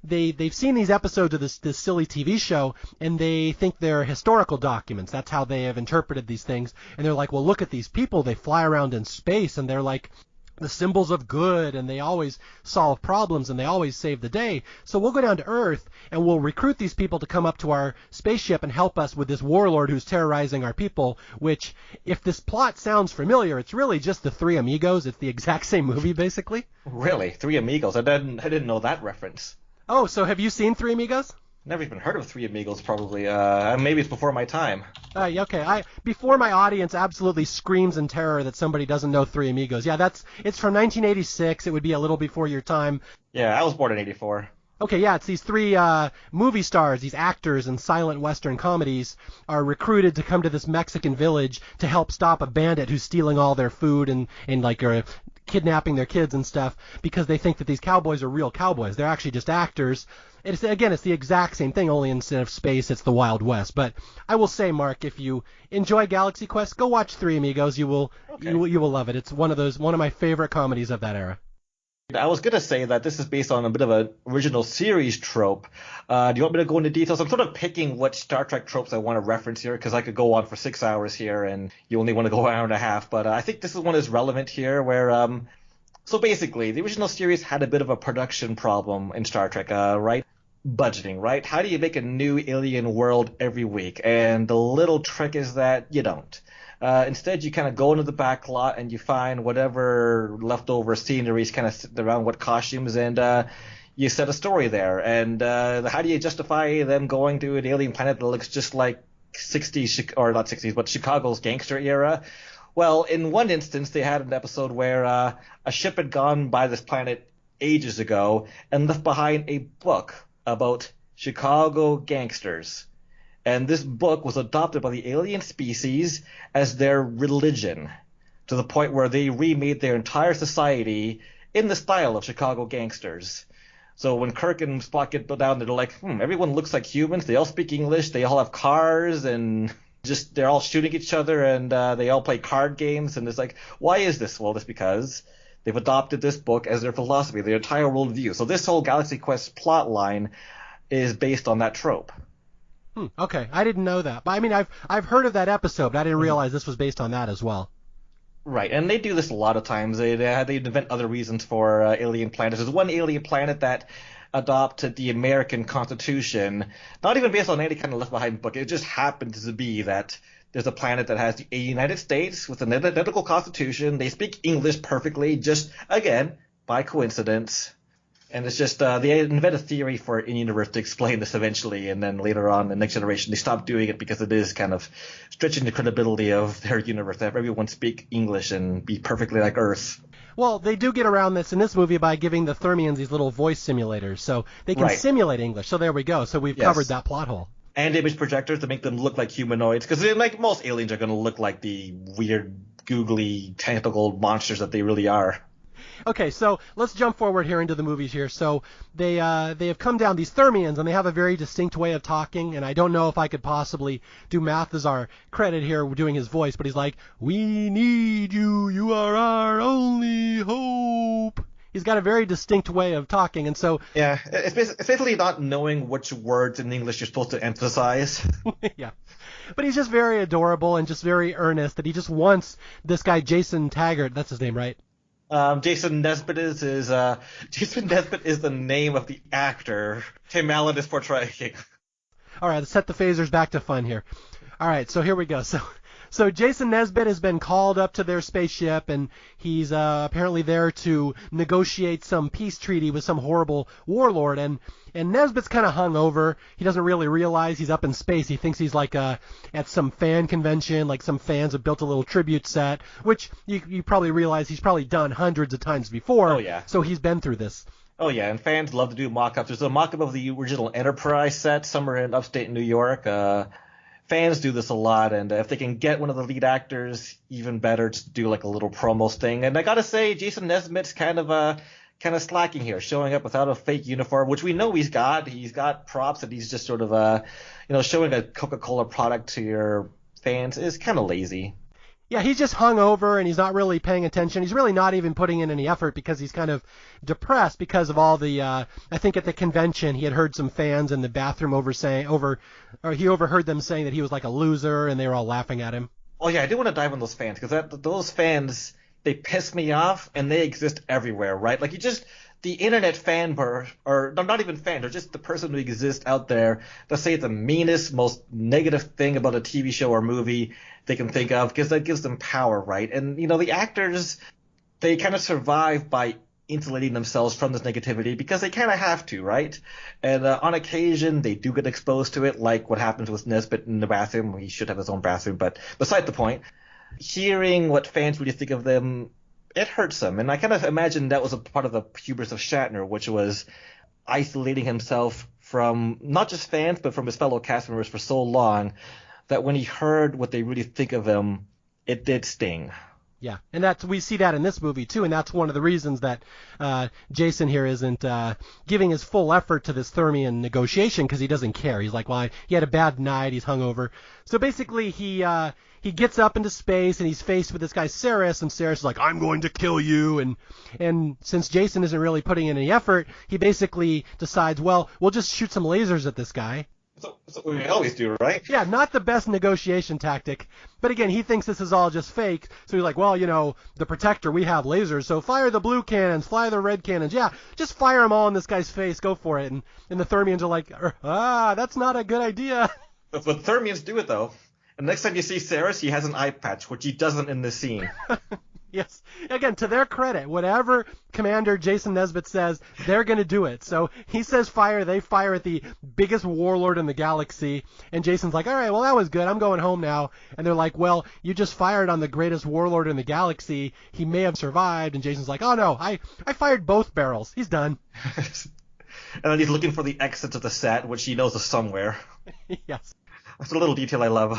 they've seen these episodes of this silly TV show, and they think they're historical documents. That's how they have interpreted these things. And they're like, well, look at these people. They fly around in space, and they're like the symbols of good, and they always solve problems, and they always save the day. So we'll go down to Earth, and we'll recruit these people to come up to our spaceship and help us with this warlord who's terrorizing our people, which, if this plot sounds familiar, it's really just the Three Amigos. It's the exact same movie, basically. Really? Three Amigos? I didn't know that reference. Oh, so have you seen Three Amigos? Never even heard of Three Amigos, probably. Maybe it's before my time. Okay. Before my audience absolutely screams in terror that somebody doesn't know Three Amigos. Yeah, it's from 1986. It would be a little before your time. Yeah, I was born in 84. Okay, yeah, it's these 3 movie stars, these actors in silent Western comedies, are recruited to come to this Mexican village to help stop a bandit who's stealing all their food and like kidnapping their kids and stuff because they think that these cowboys are real cowboys. They're actually just actors. It's the exact same thing, only instead of space, it's the Wild West. But I will say, Mark, if you enjoy Galaxy Quest, go watch Three Amigos. You will love it. It's one of my favorite comedies of that era. I was going to say that this is based on a bit of an original series trope. Do you want me to go into details? I'm sort of picking what Star Trek tropes I want to reference here because I could go on for 6 hours here and you only want to go an hour and a half. But I think this is one that's relevant here where so basically, the original series had a bit of a production problem in Star Trek, right? Budgeting, right? How do you make a new alien world every week? And the little trick is that you don't. Instead, you kind of go into the back lot and you find whatever leftover scenery is kind of sitting around, what costumes, and you set a story there. And how do you justify them going to an alien planet that looks just like 60s, or not 60s, but Chicago's gangster era? Well, in one instance, they had an episode where a ship had gone by this planet ages ago and left behind a book about Chicago gangsters. And this book was adopted by the alien species as their religion, to the point where they remade their entire society in the style of Chicago gangsters. So when Kirk and Spock get down, they're like, everyone looks like humans. They all speak English. They all have cars and just they're all shooting each other and they all play card games. And it's like, why is this? Well, it's because they've adopted this book as their philosophy, their entire worldview. So this whole Galaxy Quest plot line is based on that trope. Okay, I didn't know that. But I mean, I've heard of that episode, but I didn't realize this was based on that as well. Right, and they do this a lot of times. They invent other reasons for alien planets. There's one alien planet that adopted the American Constitution, not even based on any kind of left behind book. It just happens to be that there's a planet that has a United States with an identical constitution. They speak English perfectly, just, again, by coincidence. And it's just they invent a theory for an universe to explain this eventually, and then later on, the next generation, they stop doing it because it is kind of stretching the credibility of their universe to have everyone speak English and be perfectly like Earth. Well, they do get around this in this movie by giving the Thermians these little voice simulators, so they can simulate English. So there we go. So we've covered that plot hole. And image projectors to make them look like humanoids, because like most aliens are going to look like the weird, googly, tentacled monsters that they really are. Okay, so let's jump forward here into the movies here. So they have come down, these Thermians, and they have a very distinct way of talking, and I don't know if I could possibly do Mathazar credit here doing his voice, but he's like, "We need you, you are our only hope." He's got a very distinct way of talking, and so... Yeah, it's basically not knowing which words in English you're supposed to emphasize. Yeah. But he's just very adorable and just very earnest, that he just wants this guy Jason Taggart, that's his name, right? Jason Nesbitt is the name of the actor Tim Allen is portraying. All right, let's set the phasers back to fun here. All right, so here we go. So Jason Nesbitt has been called up to their spaceship, and he's apparently there to negotiate some peace treaty with some horrible warlord. And Nesbitt's kind of hungover. He doesn't really realize he's up in space. He thinks he's like at some fan convention, like some fans have built a little tribute set, which you probably realize he's probably done hundreds of times before. Oh, yeah. So he's been through this. Oh, yeah, and fans love to do mock-ups. There's a mock-up of the original Enterprise set somewhere in upstate New York. Fans do this a lot, and if they can get one of the lead actors, even better, just do like a little promos thing. And I gotta say, Jason Nesbitt's kind of slacking here, showing up without a fake uniform, which we know he's got. He's got props, and he's just sort of showing a Coca-Cola product to your fans is kind of lazy. Yeah, he's just hungover and he's not really paying attention. He's really not even putting in any effort because he's kind of depressed because of all the. I think at the convention he had heard some fans in the bathroom he overheard them saying that he was like a loser and they were all laughing at him. Oh yeah, I do want to dive on those fans because those fans, they piss me off and they exist everywhere, right? Like the internet fan or not even fan, or just the person who exists out there to say the meanest, most negative thing about a TV show or movie they can think of, because that gives them power, right? And, the actors, they kind of survive by insulating themselves from this negativity because they kind of have to, right? And on occasion, they do get exposed to it, like what happens with Nesbitt in the bathroom. He should have his own bathroom, but beside the point, hearing what fans really think of them, it hurts them. And I kind of imagine that was a part of the hubris of Shatner, which was isolating himself from not just fans, but from his fellow cast members for so long that when he heard what they really think of him, it did sting. Yeah, and we see that in this movie too, and that's one of the reasons that Jason here isn't giving his full effort to this Thermian negotiation, because he doesn't care. He's like, well, he had a bad night, he's hungover. So basically, he gets up into space and he's faced with this guy Saris, and Saris is like, I'm going to kill you, and since Jason isn't really putting in any effort, he basically decides, well, we'll just shoot some lasers at this guy. That's what we always do, right? Yeah, not the best negotiation tactic. But again, he thinks this is all just fake. So he's like, well, the Protector, we have lasers, so fire the blue cannons, fire the red cannons. Yeah, just fire them all in this guy's face. Go for it. And the Thermians are like, that's not a good idea. But Thermians do it, though. And next time you see Saris, he has an eye patch, which he doesn't in this scene. Yes. Again, to their credit, whatever Commander Jason Nesbitt says, they're going to do it. So he says fire, they fire at the biggest warlord in the galaxy, and Jason's like, all right, well, that was good. I'm going home now. And they're like, well, you just fired on the greatest warlord in the galaxy. He may have survived. And Jason's like, oh, no, I fired both barrels. He's done. And then he's looking for the exit of the set, which he knows is somewhere. Yes. That's a little detail I love.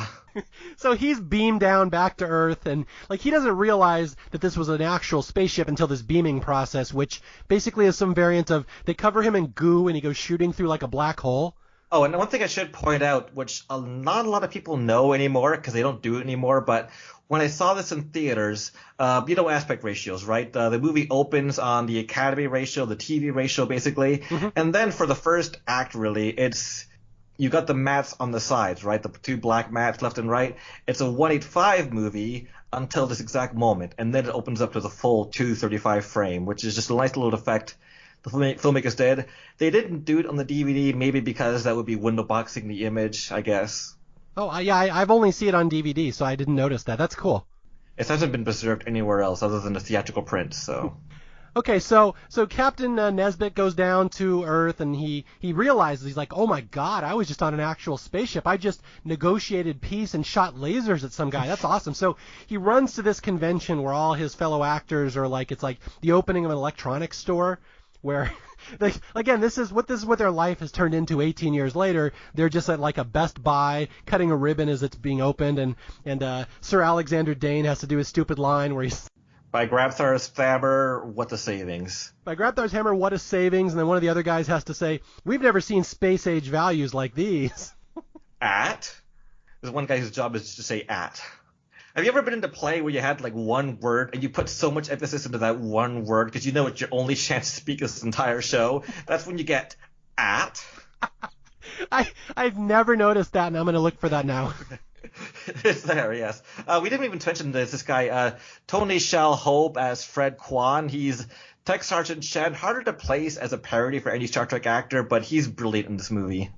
So he's beamed down back to Earth, and he doesn't realize that this was an actual spaceship until this beaming process, which basically is some variant of, they cover him in goo and he goes shooting through like a black hole. Oh, and one thing I should point out, which not a lot of people know anymore because they don't do it anymore, but when I saw this in theaters, aspect ratios, right? The movie opens on the Academy ratio, the TV ratio basically, and then for the first act really, you got the mats on the sides, right? The two black mats left and right. It's a 185 movie until this exact moment, and then it opens up to the full 235 frame, which is just a nice little effect the filmmakers did. They didn't do it on the DVD, maybe because that would be window boxing the image, I guess. Oh, yeah, I've only seen it on DVD, so I didn't notice that. That's cool. It hasn't been preserved anywhere else other than the theatrical print, so... Okay, so Captain Nesbitt goes down to Earth, and he realizes, he's like, oh my god, I was just on an actual spaceship. I just negotiated peace and shot lasers at some guy. That's awesome. So he runs to this convention where all his fellow actors are like, it's like the opening of an electronics store, where, again, this is what their life has turned into 18 years later. They're just at like a Best Buy, cutting a ribbon as it's being opened, and Sir Alexander Dane has to do his stupid line where he's... By Grabthar's hammer, what a savings. By Grabthar's hammer, what a savings. And then one of the other guys has to say, we've never seen space age values like these. At? There's one guy whose job is to say at. Have you ever been into play where you had like one word and you put so much emphasis into that one word because you know it's your only chance to speak this entire show? That's when you get at. I've never noticed that, and I'm going to look for that now. It's there, yes. We didn't even mention this guy, Tony Shalhoub as Fred Kwan. He's Tech Sergeant Shen, harder to place as a parody for any Star Trek actor, but he's brilliant in this movie.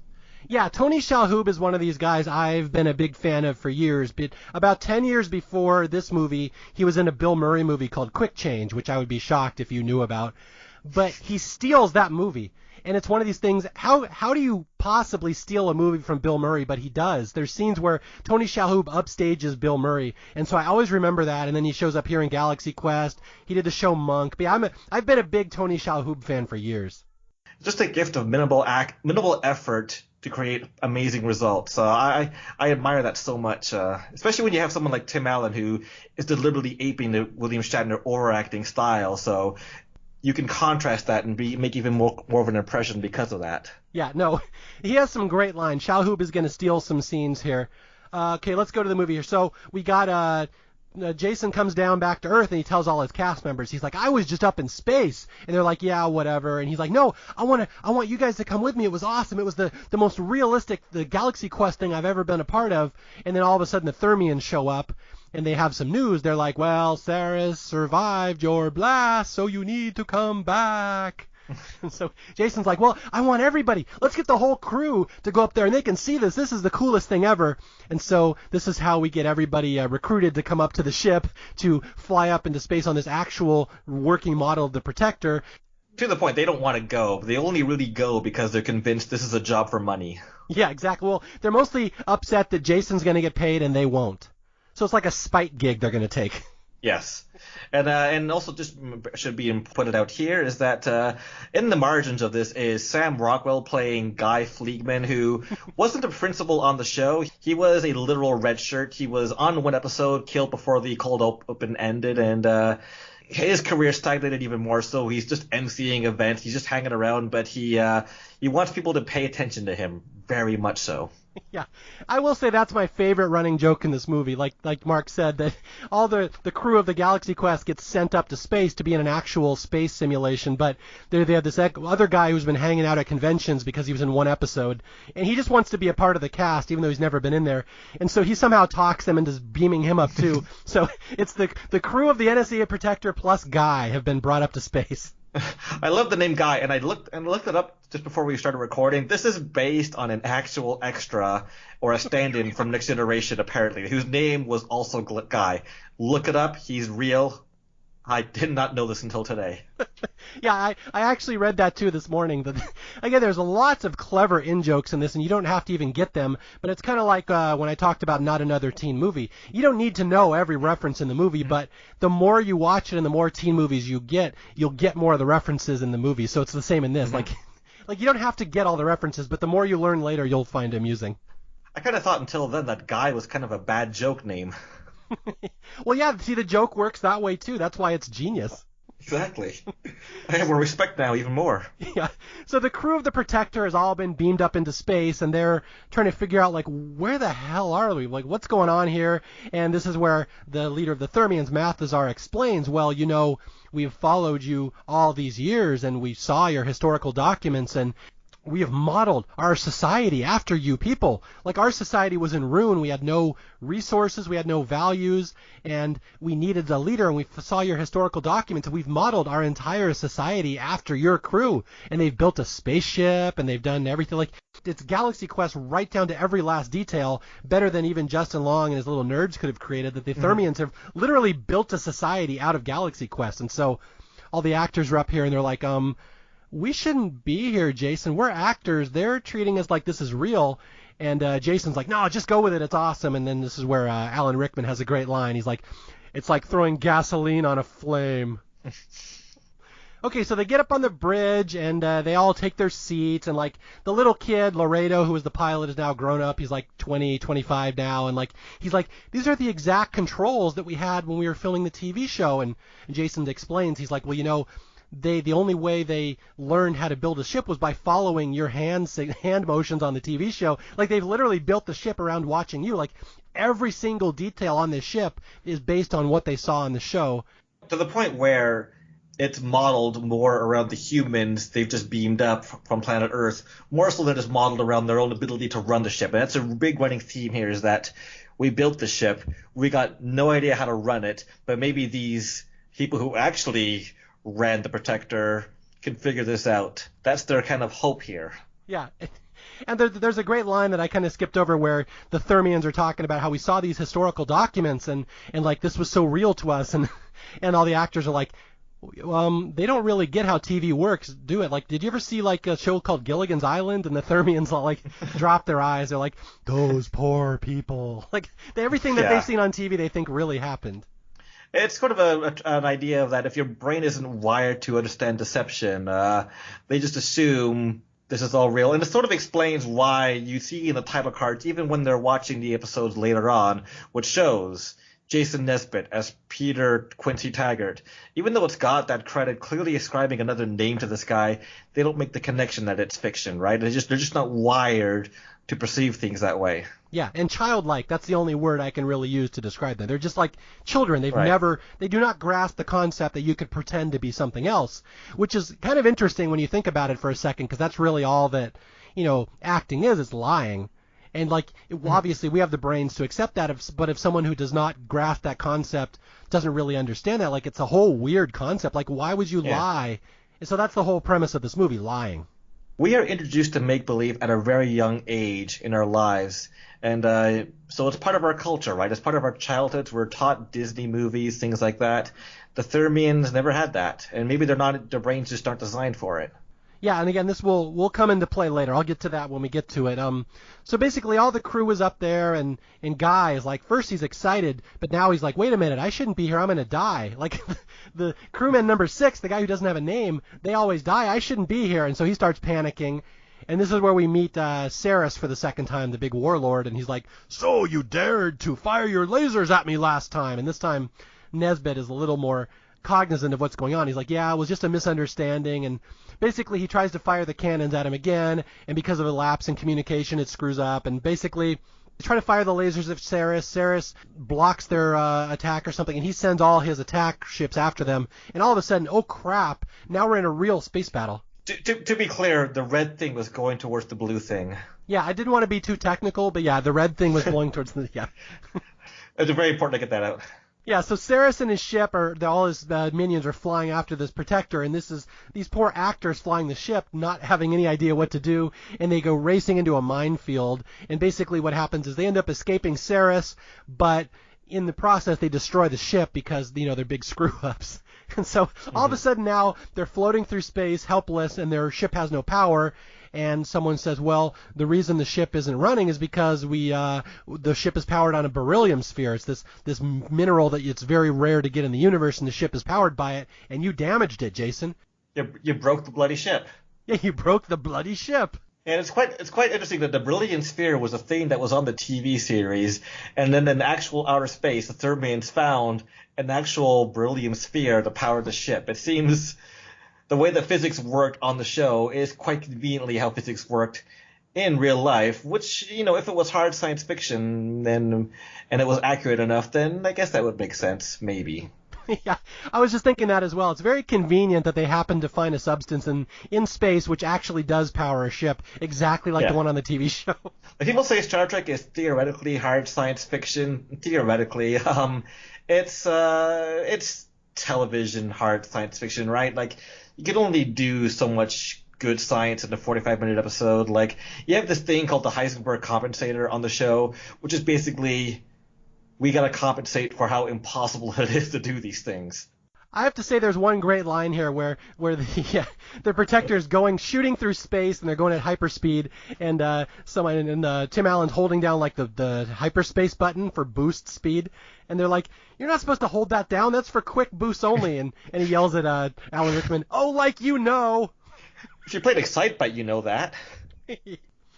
Yeah, Tony Shalhoub is one of these guys I've been a big fan of for years. But about 10 years before this movie, he was in a Bill Murray movie called Quick Change, which I would be shocked if you knew about. But he steals that movie. And it's one of these things, how do you possibly steal a movie from Bill Murray? But he does. There's scenes where Tony Shalhoub upstages Bill Murray. And so I always remember that. And then he shows up here in Galaxy Quest. He did the show Monk. But yeah, I've been a big Tony Shalhoub fan for years. Just a gift of minimal effort to create amazing results. So I admire that so much, especially when you have someone like Tim Allen who is deliberately aping the William Shatner overacting style. So you can contrast that and make even more of an impression because of that. Yeah, no, he has some great lines. Shalhoub is going to steal some scenes here. Okay, let's go to the movie here. So we got Jason comes down back to Earth and he tells all his cast members, he's like, I was just up in space. And they're like, yeah, whatever. And he's like, no, I want you guys to come with me. It was awesome. It was the most realistic, the Galaxy Quest thing I've ever been a part of. And then all of a sudden the Thermians show up and they have some news. They're like, well, Saris survived your blast, so you need to come back. And so Jason's like, well, I want everybody. Let's get the whole crew to go up there and they can see this. This is the coolest thing ever. And so this is how we get everybody recruited to come up to the ship to fly up into space on this actual working model of the Protector. To the point, they don't want to go. They only really go because they're convinced this is a job for money. Yeah, exactly. Well, they're mostly upset that Jason's going to get paid and they won't. So it's like a spite gig they're going to take. Yes. And also just should be pointed out here is that in the margins of this is Sam Rockwell playing Guy Fleegman, who wasn't a principal on the show. He was a literal red shirt. He was on one episode, killed before the cold open ended, and his career stagnated even more so. He's just emceeing events. He's just hanging around, but he wants people to pay attention to him, very much so. Yeah, I will say that's my favorite running joke in this movie. Like Mark said, that all the crew of the Galaxy Quest gets sent up to space to be in an actual space simulation, but they have this other guy who's been hanging out at conventions because he was in one episode, and he just wants to be a part of the cast even though he's never been in there, and so he somehow talks them into beaming him up too. So it's the crew of the NSA Protector plus Guy have been brought up to space. I love the name Guy, and I looked it up just before we started recording. This is based on an actual extra or a stand-in from Next Generation, apparently, whose name was also Guy. Look it up. He's real. I did not know this until today. Yeah, I actually read that too this morning. But again, there's lots of clever in-jokes in this, and you don't have to even get them. But it's kind of like when I talked about Not Another Teen Movie. You don't need to know every reference in the movie, but the more you watch it and the more teen movies you'll get more of the references in the movie. So it's the same in this. Like you don't have to get all the references, but the more you learn later, you'll find amusing. I kind of thought until then that Guy was kind of a bad joke name. Well, yeah, see, the joke works that way too. That's why it's genius. Exactly. I have more respect now, even more. Yeah. So the crew of the Protector has all been beamed up into space, and they're trying to figure out, like, where the hell are we? Like, what's going on here? And this is where the leader of the Thermians, Mathazar, explains, well, you know, we've followed you all these years, and we saw your historical documents, and we have modeled our society after you people. Like, our society was in ruin. We had no resources. We had no values. And we needed a leader. And we saw your historical documents. And we've modeled our entire society after your crew. And they've built a spaceship. And they've done everything. Like, it's Galaxy Quest right down to every last detail. Better than even Justin Long and his little nerds could have created. That the Thermians have literally built a society out of Galaxy Quest. And so all the actors are up here. And they're like, we shouldn't be here, Jason. We're actors. They're treating us like this is real. And Jason's like, no, just go with it. It's awesome. And then this is where Alan Rickman has a great line. He's like, it's like throwing gasoline on a flame. Okay, so they get up on the bridge, and they all take their seats. And, like, the little kid, Laredo, who was the pilot, is now grown up. He's, like, 20, 25 now. And, like, he's like, these are the exact controls that we had when we were filming the TV show. And Jason explains, he's like, well, you know, the only way they learned how to build a ship was by following your hand motions on the TV show. Like, they've literally built the ship around watching you. Like, every single detail on this ship is based on what they saw on the show. To the point where it's modeled more around the humans they've just beamed up from planet Earth, more so than it's modeled around their own ability to run the ship. And that's a big running theme here, is that we built the ship, we got no idea how to run it, but maybe these people who actually ran the Protector can figure this out. That's their kind of hope here. Yeah. And there's a great line that I kind of skipped over where the Thermians are talking about how we saw these historical documents and like this was so real to us, and all the actors are like, they don't really get how TV works, do it? Like, did you ever see like a show called Gilligan's Island? And the Thermians all like drop their eyes. They're like, those poor people. Like, everything that they've seen on TV they think really happened. It's sort of an idea of that if your brain isn't wired to understand deception, they just assume this is all real. And it sort of explains why you see in the title cards, even when they're watching the episodes later on, which shows Jason Nesbitt as Peter Quincy Taggart. Even though it's got that credit clearly ascribing another name to this guy, they don't make the connection that it's fiction, right? They're just not wired to perceive things that way. Yeah, and childlike, that's the only word I can really use to describe them. They're just like children. They do not grasp the concept that you could pretend to be something else, which is kind of interesting when you think about it for a second, because that's really all that, acting is lying. And like, obviously we have the brains to accept that, but if someone who does not grasp that concept doesn't really understand that, like, it's a whole weird concept. Like, why would you lie? And so that's the whole premise of this movie, lying. We are introduced to make-believe at a very young age in our lives. And so it's part of our culture, right? It's part of our childhoods. We're taught Disney movies, things like that. The Thermians never had that. And maybe their brains just aren't designed for it. Yeah, and again, this will come into play later. I'll get to that when we get to it. So basically, all the crew is up there, and Guy is like, first he's excited, but now he's like, wait a minute, I shouldn't be here. I'm gonna die. Like the crewman number 6, the guy who doesn't have a name, they always die. I shouldn't be here, and so he starts panicking. And this is where we meet Saris for the second time, the big warlord, and he's like, so you dared to fire your lasers at me last time. And this time, Nesbitt is a little more cognizant of what's going on. He's like, yeah, it was just a misunderstanding, and basically he tries to fire the cannons at him again, and because of a lapse in communication, it screws up, and basically they try to fire the lasers at Saris. Saris blocks their attack or something, and he sends all his attack ships after them, and all of a sudden, oh crap, now we're in a real space battle. To be clear, the red thing was going towards the blue thing. Yeah, I didn't want to be too technical, but yeah, the red thing was going towards the, yeah. It's very important to get that out. Yeah, so Saris and his ship, all his minions are flying after this protector, and these poor actors flying the ship, not having any idea what to do, and they go racing into a minefield, and basically what happens is they end up escaping Saris, but in the process they destroy the ship because, they're big screw-ups. And so all of a sudden now they're floating through space, helpless, and their ship has no power. And someone says, well, the reason the ship isn't running is because the ship is powered on a beryllium sphere. It's this mineral that it's very rare to get in the universe, and the ship is powered by it. And you damaged it, Jason. You broke the bloody ship. Yeah, you broke the bloody ship. And it's quite interesting that the beryllium sphere was a thing that was on the TV series, and then in actual outer space, the Thermians found an actual beryllium sphere to power the ship. It seems the way that physics worked on the show is quite conveniently how physics worked in real life, which, if it was hard science fiction and it was accurate enough, then I guess that would make sense, maybe. Yeah, I was just thinking that as well. It's very convenient that they happen to find a substance in space which actually does power a ship, exactly like the one on the TV show. People say Star Trek is theoretically hard science fiction. Theoretically, it's television hard science fiction, right? Like, you can only do so much good science in a 45-minute episode. Like, you have this thing called the Heisenberg compensator on the show, which is basically, we gotta compensate for how impossible it is to do these things. I have to say there's one great line here where the protector's shooting through space, and they're going at hyperspeed, and Tim Allen's holding down like the hyperspace button for boost speed, and they're like, you're not supposed to hold that down, that's for quick boosts only, and he yells at Alan Rickman, oh, like you know. If you played Excitebike, you know that.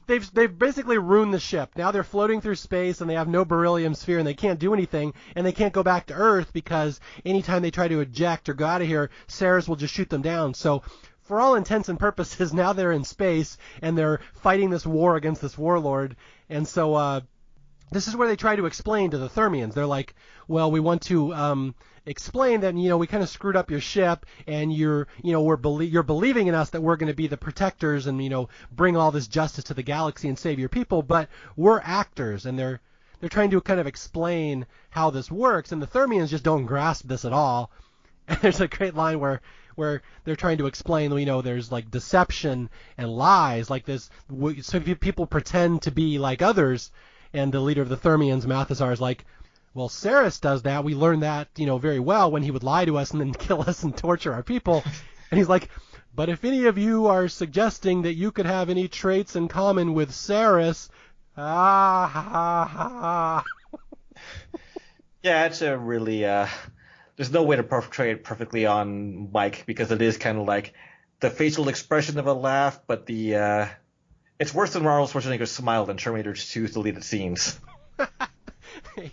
They've basically ruined the ship. Now they're floating through space, and they have no beryllium sphere, and they can't do anything, and they can't go back to Earth because anytime they try to eject or go out of here, Saris will just shoot them down. So for all intents and purposes, now they're in space, and they're fighting this war against this warlord. And so this is where they try to explain to the Thermians. They're like, well, we want to explain that, we kind of screwed up your ship, and you're believing in us that we're going to be the protectors and, bring all this justice to the galaxy and save your people, but we're actors, and they're trying to kind of explain how this works, and the Thermians just don't grasp this at all. And there's a great line where they're trying to explain, there's like deception and lies, like this, so people pretend to be like others, and the leader of the Thermians, Mathazar, is like, well, Saris does that. We learned that, very well when he would lie to us and then kill us and torture our people. And he's like, but if any of you are suggesting that you could have any traits in common with Saris, ha ha. Yeah, it's a really, there's no way to portray it perfectly on mic because it is kind of like the facial expression of a laugh, but it's worse than Arnold Schwarzenegger's smile in Terminator 2's deleted scenes.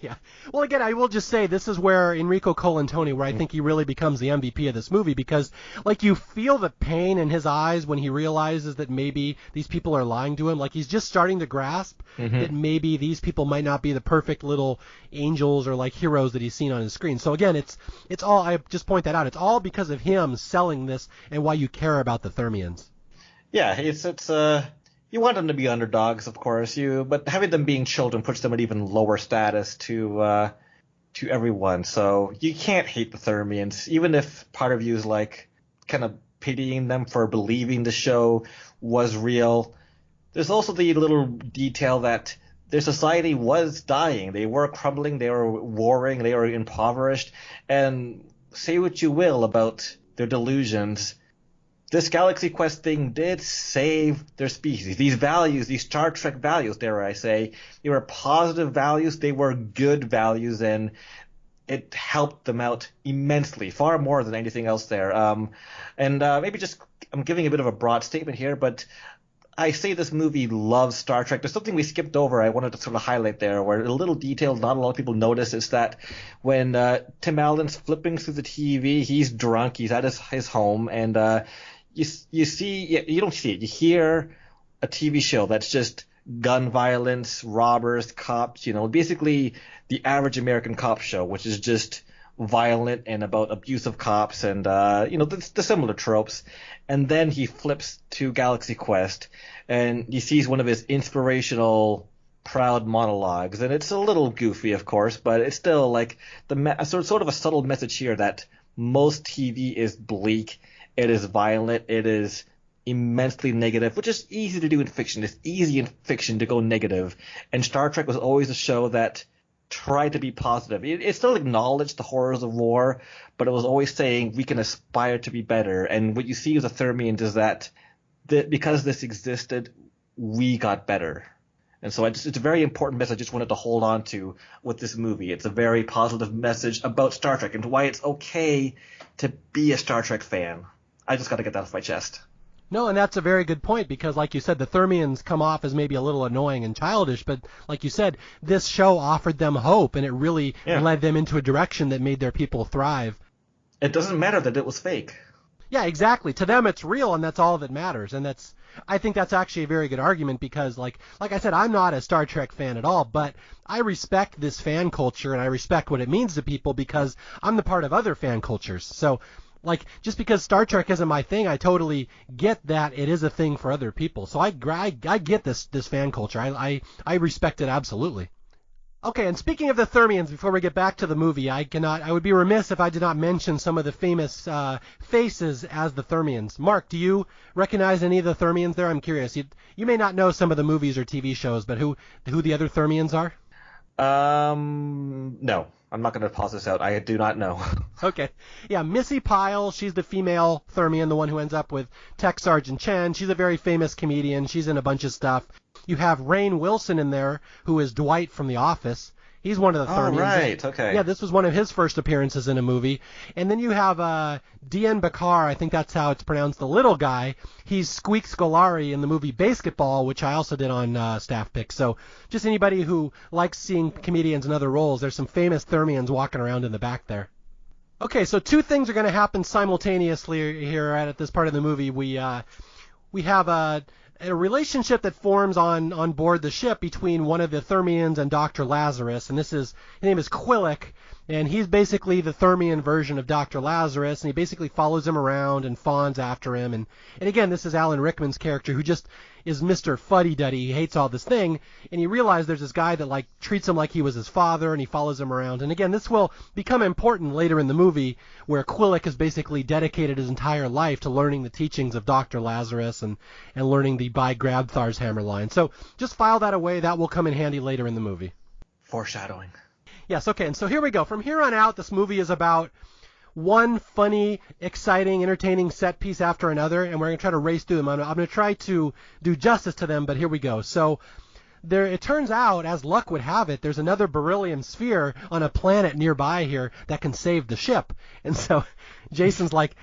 Yeah. Well, again, I will just say this is where Enrico Colantoni, where I think he really becomes the MVP of this movie, because, like, you feel the pain in his eyes when he realizes that maybe these people are lying to him. Like, he's just starting to grasp that maybe these people might not be the perfect little angels or, like, heroes that he's seen on his screen. So, again, it's all, I just point that out, it's all because of him selling this and why you care about the Thermians. Yeah, it's you want them to be underdogs, of course, but having them being children puts them at even lower status to everyone. So you can't hate the Thermians, even if part of you is like kind of pitying them for believing the show was real. There's also the little detail that their society was dying. They were crumbling. They were warring. They were impoverished. And say what you will about their delusions, this Galaxy Quest thing did save their species. These values, these Star Trek values, dare I say, they were positive values, they were good values, and it helped them out immensely, far more than anything else there. Maybe just, I'm giving a bit of a broad statement here, but I say this movie loves Star Trek. There's something we skipped over I wanted to sort of highlight there, where a little detail not a lot of people notice is that when Tim Allen's flipping through the TV, he's drunk, he's at his home, and you don't see it, you hear a TV show that's just gun violence, robbers, cops, basically the average American cop show, which is just violent and about abuse of cops and the similar tropes. And then he flips to Galaxy Quest and he sees one of his inspirational proud monologues, and it's a little goofy, of course, but it's still like sort of a subtle message here that most TV is bleak, it is violent, it is immensely negative, which is easy to do in fiction. It's easy in fiction to go negative, and Star Trek was always a show that tried to be positive. It still acknowledged the horrors of war, but it was always saying we can aspire to be better. And what you see with the Thermians is that because this existed, we got better. And so it's a very important message I just wanted to hold on to with this movie. It's a very positive message about Star Trek and why it's okay to be a Star Trek fan. I just got to get that off my chest. No, and that's a very good point because, like you said, the Thermians come off as maybe a little annoying and childish, but like you said, this show offered them hope, and it really led them into a direction that made their people thrive. It doesn't matter that it was fake. Yeah, exactly. To them, it's real, and that's all that matters. And I think that's actually a very good argument because, like I said, I'm not a Star Trek fan at all, but I respect this fan culture, and I respect what it means to people because I'm the part of other fan cultures. So, just because Star Trek isn't my thing, I totally get that it is a thing for other people. So I get this fan culture. I respect it absolutely. Okay, and speaking of the Thermians, before we get back to the movie, I would be remiss if I did not mention some of the famous faces as the Thermians. Mark, do you recognize any of the Thermians there? I'm curious. You may not know some of the movies or TV shows, but who the other Thermians are? No. I'm not going to pause this out. I do not know. Okay. Yeah, Missy Pyle, she's the female Thermian, the one who ends up with Tech Sergeant Chen. She's a very famous comedian. She's in a bunch of stuff. You have Rainn Wilson in there, who is Dwight from The Office. He's one of the Thermians. Oh, right. Okay. Yeah, this was one of his first appearances in a movie. And then you have Dian Bakar, I think that's how it's pronounced, the little guy. He's Squeak Scolari in the movie Basketball, which I also did on Staff Picks. So just anybody who likes seeing comedians in other roles, there's some famous Thermians walking around in the back there. Okay, so two things are going to happen simultaneously here at this part of the movie. We have a relationship that forms on board the ship between one of the Thermians and Dr. Lazarus, and his name is Quillick, and he's basically the Thermian version of Dr. Lazarus, and he basically follows him around and fawns after him, and again, this is Alan Rickman's character who just is Mr. Fuddy-Duddy. He hates all this thing, and he realizes there's this guy that treats him like he was his father, and he follows him around. And again, this will become important later in the movie, where Quillick has basically dedicated his entire life to learning the teachings of Dr. Lazarus and learning the by Grabthar's hammer line. So just file that away. That will come in handy later in the movie. Foreshadowing. Yes, okay, and so here we go. From here on out, this movie is about one funny, exciting, entertaining set piece after another, and we're going to try to race through them. I'm going to try to do justice to them, but here we go. So it turns out, as luck would have it, there's another beryllium sphere on a planet nearby here that can save the ship. And so Jason's like,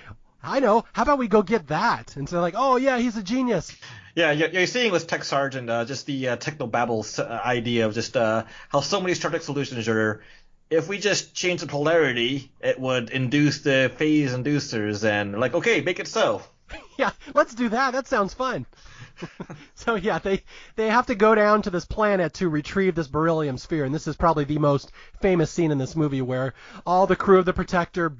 I know, how about we go get that? And so they're like, oh, yeah, he's a genius. Yeah, you're seeing with Tech Sergeant just the technobabble idea of just how so many Star Trek solutions are. If we just change the polarity, it would induce the phase inducers, and okay, make it so. Yeah, let's do that. That sounds fun. So yeah, they have to go down to this planet to retrieve this beryllium sphere, and this is probably the most famous scene in this movie, where all the crew of the Protector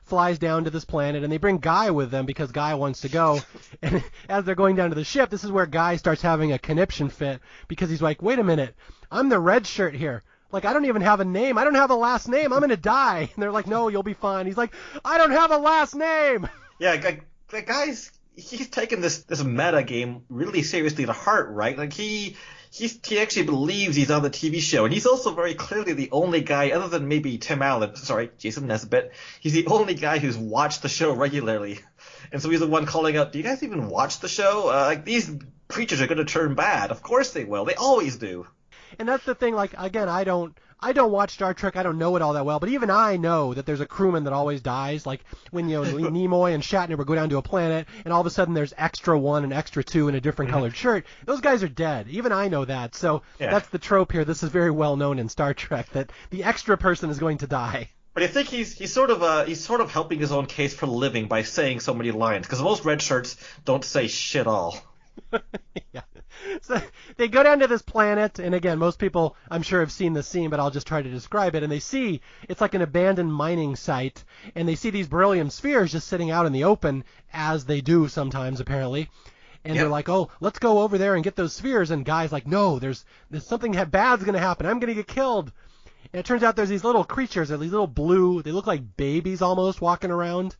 flies down to this planet, and they bring Guy with them because Guy wants to go. And as they're going down to the ship, this is where Guy starts having a conniption fit because he's like, wait a minute, I'm the red shirt here. I don't even have a name. I don't have a last name. I'm going to die. And they're like, no, you'll be fine. He's like, I don't have a last name. Yeah, the guy's, he's taken this meta game really seriously to heart, right? He he actually believes he's on the TV show, and he's also very clearly the only guy, other than maybe Jason Nesbitt, he's the only guy who's watched the show regularly. And so he's the one calling out, do you guys even watch the show? Like, these creatures are going to turn bad. Of course they will. They always do. And that's the thing, like, again, I don't watch Star Trek. I don't know it all that well, but even I know that there's a crewman that always dies. Like when Nimoy and Shatner would go down to a planet, and all of a sudden there's Extra 1 and Extra 2 in a different colored shirt. Those guys are dead. Even I know that. So That's the trope here. This is very well known in Star Trek that the extra person is going to die. But I think he's sort of helping his own case for the living by saying so many lines, because most red shirts don't say shit all. Yeah. So they go down to this planet, and again, most people, I'm sure, have seen the scene, but I'll just try to describe it. And they see it's like an abandoned mining site, and they see these beryllium spheres just sitting out in the open, as they do sometimes, apparently. And they're like, oh, let's go over there and get those spheres. And Guy's like, no, there's something bad's going to happen. I'm going to get killed. And it turns out there's these little creatures, these little blue, they look like babies almost walking around.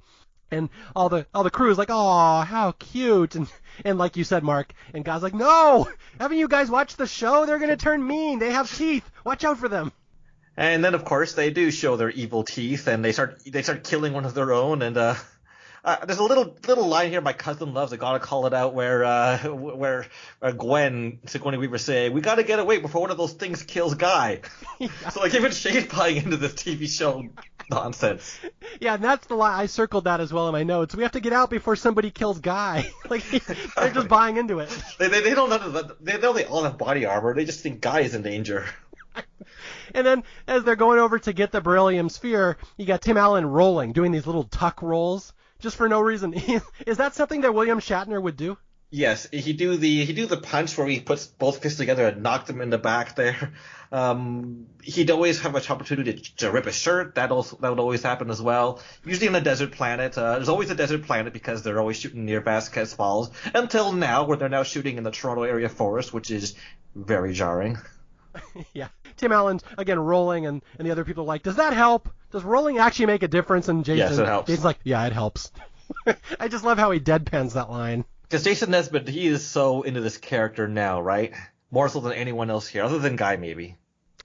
And all the crew is like, oh, how cute. And like you said, Mark, and Guy's like, no, haven't you guys watched the show? They're going to turn mean. They have teeth. Watch out for them. And then, of course, they do show their evil teeth, and they start killing one of their own. And there's a little line here my cousin loves. I gotta call it out, where Sigourney Weaver say, "We gotta get away before one of those things kills Guy." Yeah. So like even Shane's buying into this TV show nonsense. Yeah, and that's the line. I circled that as well in my notes. We have to get out before somebody kills Guy. Like they're just buying into it. They don't know they know they all have body armor. They just think Guy is in danger. And then as they're going over to get the beryllium sphere, you got Tim Allen rolling, doing these little tuck rolls. Just for no reason. Is that something that William Shatner would do? Yes, he do the punch where he puts both fists together and knock them in the back there. He'd always have an opportunity to rip a shirt. That would always happen as well. Usually on a desert planet. There's always a desert planet because they're always shooting near Vasquez Falls. Until now, where they're now shooting in the Toronto area forest, which is very jarring. Yeah. Tim Allen's, again, rolling, and the other people are like, does that help? Does rolling actually make a difference? And yes, it helps. Jason's like, yeah, it helps. I just love how he deadpans that line. Because Jason Nesbitt, he is so into this character now, right? More so than anyone else here, other than Guy, maybe.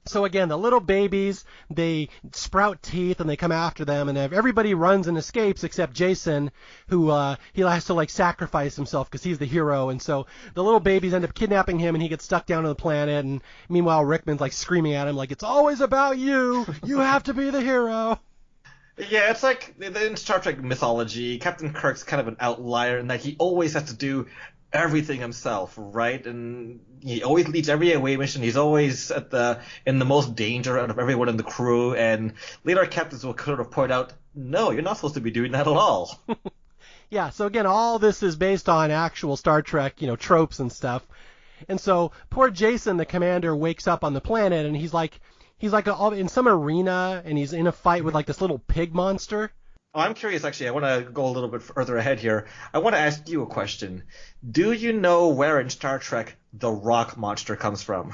So again, the little babies, they sprout teeth and they come after them, and everybody runs and escapes except Jason, who he has to like sacrifice himself because he's the hero. And so the little babies end up kidnapping him, and he gets stuck down on the planet. And meanwhile, Rickman's like screaming at him like, "It's always about you. You have to be the hero." Yeah, it's like in Star Trek mythology, Captain Kirk's kind of an outlier in that he always has to do everything himself, right? And he always leads every away mission. He's always in the most danger out of everyone in the crew. And later captains will sort of point out, no, you're not supposed to be doing that at all. Yeah, so again, all this is based on actual Star Trek, tropes and stuff. And so poor Jason, the commander, wakes up on the planet, and he's like in some arena, and he's in a fight with like this little pig monster. Oh, I'm curious, actually. I want to go a little bit further ahead here. I want to ask you a question. Do you know where in Star Trek the rock monster comes from?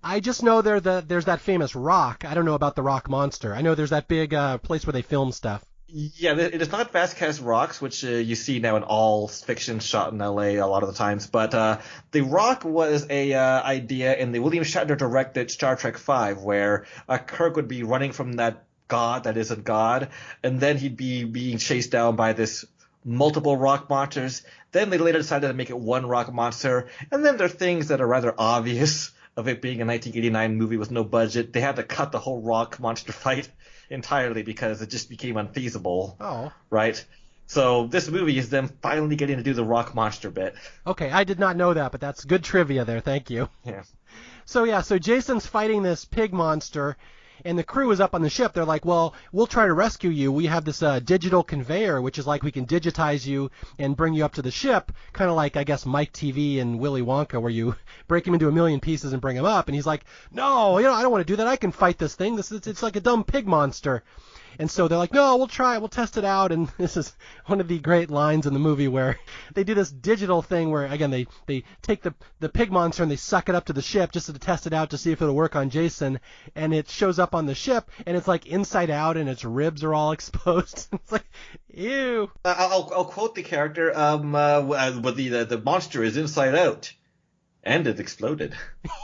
I just know there's that famous rock. I don't know about the rock monster. I know there's that big place where they film stuff. Yeah, it is not Vasquez Rocks, which you see now in all fiction shot in L.A. a lot of the times. But the rock was a idea in the William Shatner directed Star Trek V, where Kirk would be running from that god that isn't God, and then he'd be being chased down by this multiple rock monsters. Then they later decided to make it one rock monster, and then there are things that are rather obvious of it being a 1989 movie with no budget. They had to cut the whole rock monster fight entirely because it just became unfeasible. Oh. Right? So this movie is them finally getting to do the rock monster bit. Okay, I did not know that, but that's good trivia there. Thank you. Yeah. So Jason's fighting this pig monster, and the crew is up on the ship. They're like, well, we'll try to rescue you. We have this digital conveyor, which is like we can digitize you and bring you up to the ship, kind of like, I guess, Mike TV and Willy Wonka, where you break him into a million pieces and bring him up. And he's like, no, I don't want to do that. I can fight this thing. It's like a dumb pig monster. And so they're like, no, we'll try it. We'll test it out. And this is one of the great lines in the movie where they do this digital thing where, again, they take the pig monster and they suck it up to the ship just to test it out to see if it'll work on Jason. And it shows up on the ship, and it's like inside out, and its ribs are all exposed. It's like, ew. I'll quote the character, but the monster is inside out. And it exploded.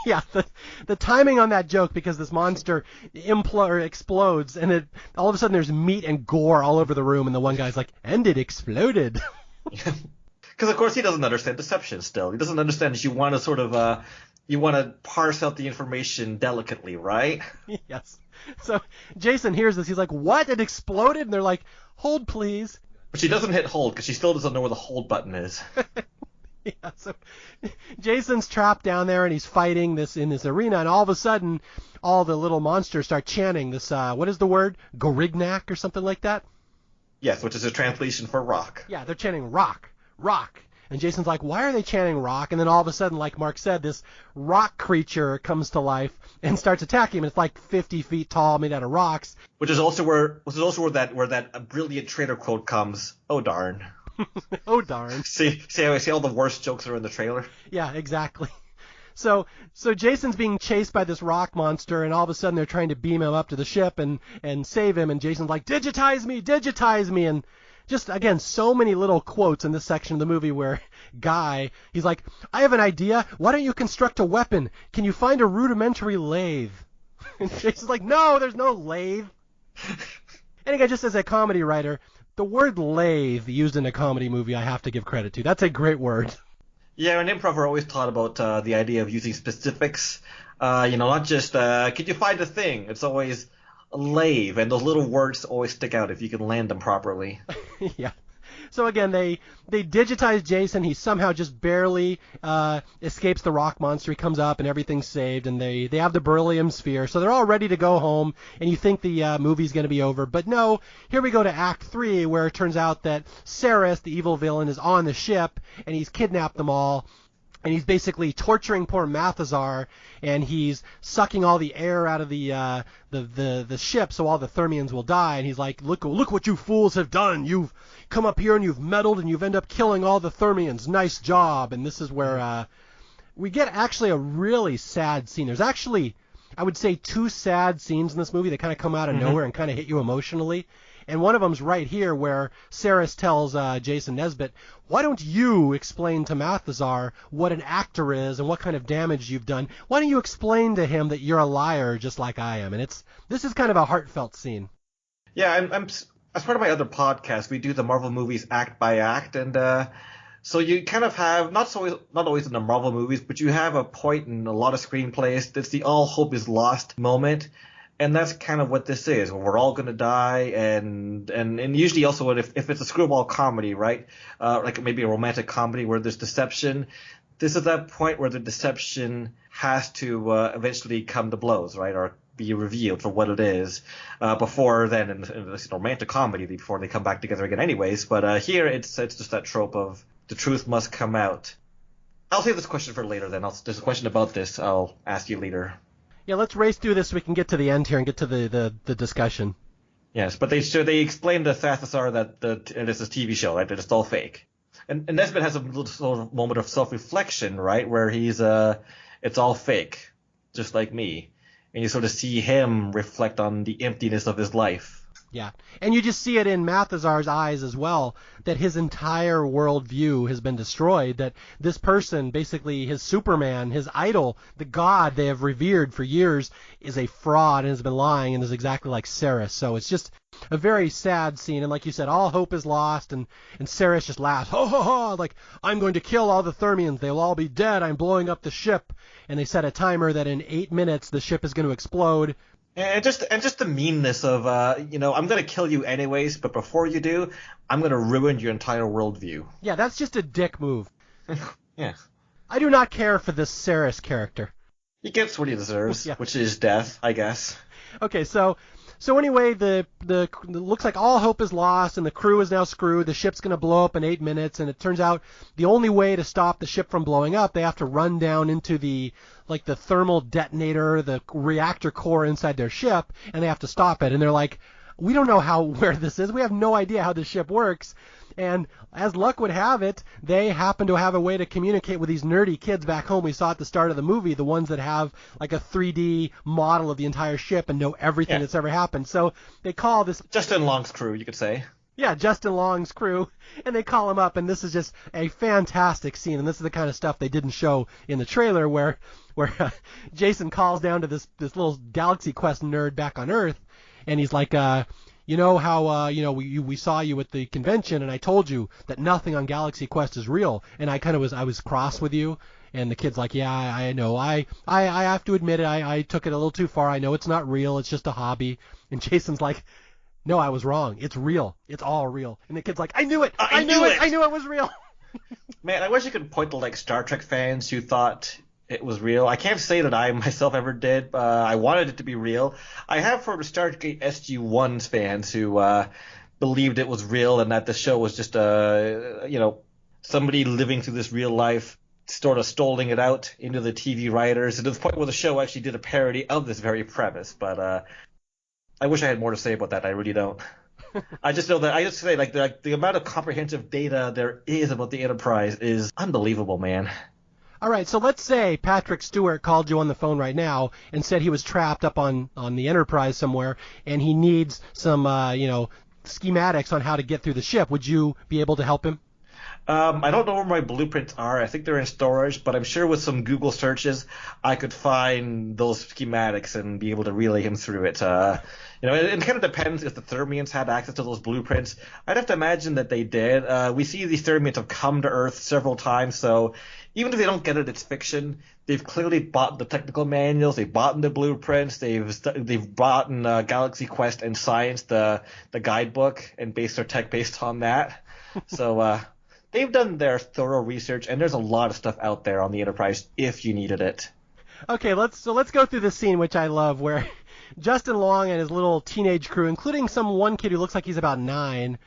Yeah, the timing on that joke, because this monster explodes, and it all of a sudden there's meat and gore all over the room, and the one guy's like, and it exploded. Because of course he doesn't understand deception still. He doesn't understand that you want to sort of you want to parse out the information delicately, right? Yes. So Jason hears this. He's like, what? It exploded? And they're like, hold, please. But she doesn't hit hold because she still doesn't know where the hold button is. Yeah, so Jason's trapped down there and he's fighting this in this arena, and all of a sudden all the little monsters start chanting this, what is the word? Gorignac or something like that? Yes, which is a translation for rock. Yeah, they're chanting rock, rock. And Jason's like, why are they chanting rock? And then all of a sudden, like Mark said, this rock creature comes to life and starts attacking him. It's like 50 feet tall, made out of rocks. Which is also where that brilliant trailer quote comes. Oh darn. Oh darn. See all the worst jokes are in the trailer? Yeah, exactly. So Jason's being chased by this rock monster, and all of a sudden they're trying to beam him up to the ship and save him, and Jason's like, digitize me, and just, again, so many little quotes in this section of the movie where he's like, I have an idea. Why don't you construct a weapon? Can you find a rudimentary lathe? And Jason's like, no, there's no lathe. And again, just as a comedy writer, the word lathe used in a comedy movie I have to give credit to. That's a great word. Yeah, and improv are always taught about the idea of using specifics. Not just, could you find a thing? It's always lathe, and those little words always stick out if you can land them properly. Yeah. So again, they digitize Jason. He somehow just barely escapes the rock monster. He comes up and everything's saved, and they have the beryllium sphere. So they're all ready to go home, and you think the movie's going to be over. But no, here we go to Act 3, where it turns out that Ceres, the evil villain, is on the ship, and he's kidnapped them all. And he's basically torturing poor Mathazar, and he's sucking all the air out of the ship, so all the Thermians will die. And he's like, look what you fools have done. You've come up here and you've meddled, and you've ended up killing all the Thermians. Nice job. And this is where we get actually a really sad scene. There's actually, I would say, two sad scenes in this movie that kind of come out of nowhere and kind of hit you emotionally. And one of them's right here where Ceres tells Jason Nesbitt, why don't you explain to Mathazar what an actor is and what kind of damage you've done? Why don't you explain to him that you're a liar just like I am? And this is kind of a heartfelt scene. Yeah, I'm as part of my other podcast, we do the Marvel movies act by act, and so you kind of have, not always in the Marvel movies, but you have a point in a lot of screenplays that's the all hope is lost moment. And that's kind of what this is. We're all going to die, and usually also if it's a screwball comedy, right? Like maybe a romantic comedy where there's deception, this is that point where the deception has to eventually come to blows, right? Or be revealed for what it is. Before then, in this romantic comedy, before they come back together again anyways. But here it's just that trope of the truth must come out. I'll save this question for later then. There's a question about this I'll ask you later. Yeah, let's race through this so we can get to the end here and get to the discussion. Yes, but they explain to Mathazar that it's a TV show, right? That it's all fake. And Nesbitt has a little sort of moment of self-reflection, right? Where he's it's all fake, just like me. And you sort of see him reflect on the emptiness of his life. Yeah, and you just see it in Mathazar's eyes as well, that his entire worldview has been destroyed, that this person, basically his Superman, his idol, the god they have revered for years, is a fraud and has been lying and is exactly like Ceres. So it's just a very sad scene, and like you said, all hope is lost, and Ceres just laughs, ho ho ho, like, I'm going to kill all the Thermians, they'll all be dead, I'm blowing up the ship, and they set a timer that in 8 minutes the ship is going to explode. And just the meanness of, I'm going to kill you anyways, but before you do, I'm going to ruin your entire worldview. Yeah, that's just a dick move. Yeah. I do not care for this Ceres character. He gets what he deserves, Yeah. Which is death, I guess. Okay, so anyway, the looks like all hope is lost, and the crew is now screwed. The ship's going to blow up in 8 minutes, and it turns out the only way to stop the ship from blowing up, they have to run down into the thermal detonator, the reactor core inside their ship, and they have to stop it. And they're like, we don't know where this is. We have no idea how this ship works. And as luck would have it, they happen to have a way to communicate with these nerdy kids back home we saw at the start of the movie, the ones that have like a 3D model of the entire ship and know everything that's ever happened. So they call this... Justin Long's crew, you could say. Yeah, Justin Long's crew, and they call him up, and this is just a fantastic scene, and this is the kind of stuff they didn't show in the trailer, where Jason calls down to this little Galaxy Quest nerd back on Earth, and he's like, you know how we saw you at the convention, and I told you that nothing on Galaxy Quest is real, and I was cross with you. And the kid's like, yeah, I know. I have to admit it. I took it a little too far. I know it's not real. It's just a hobby. And Jason's like, no, I was wrong. It's real. It's all real. And the kid's like, I knew it. I knew it. I knew it was real. Man, I wish you could point to like Star Trek fans who thought it was real. I can't say that I myself ever did. I wanted it to be real. I have from Star Trek SG-1 fans who believed it was real and that the show was just somebody living through this real life, sort of stoling it out into the TV writers, and to the point where the show actually did a parody of this very premise. But I wish I had more to say about that. I really don't. I just know that the amount of comprehensive data there is about the Enterprise is unbelievable, man. All right, so let's say Patrick Stewart called you on the phone right now and said he was trapped up on the Enterprise somewhere, and he needs some schematics on how to get through the ship. Would you be able to help him? I don't know where my blueprints are. I think they're in storage, but I'm sure with some Google searches, I could find those schematics and be able to relay him through it. It kind of depends if the Thermians had access to those blueprints. I'd have to imagine that they did. We see these Thermians have come to Earth several times, so even if they don't get it, it's fiction. They've clearly bought the technical manuals. They've bought the blueprints. They've bought Galaxy Quest and Science, the guidebook, and based their tech based on that. So they've done their thorough research, and there's a lot of stuff out there on the Enterprise if you needed it. Okay, let's go through this scene, which I love, where Justin Long and his little teenage crew, including one kid who looks like he's about 9,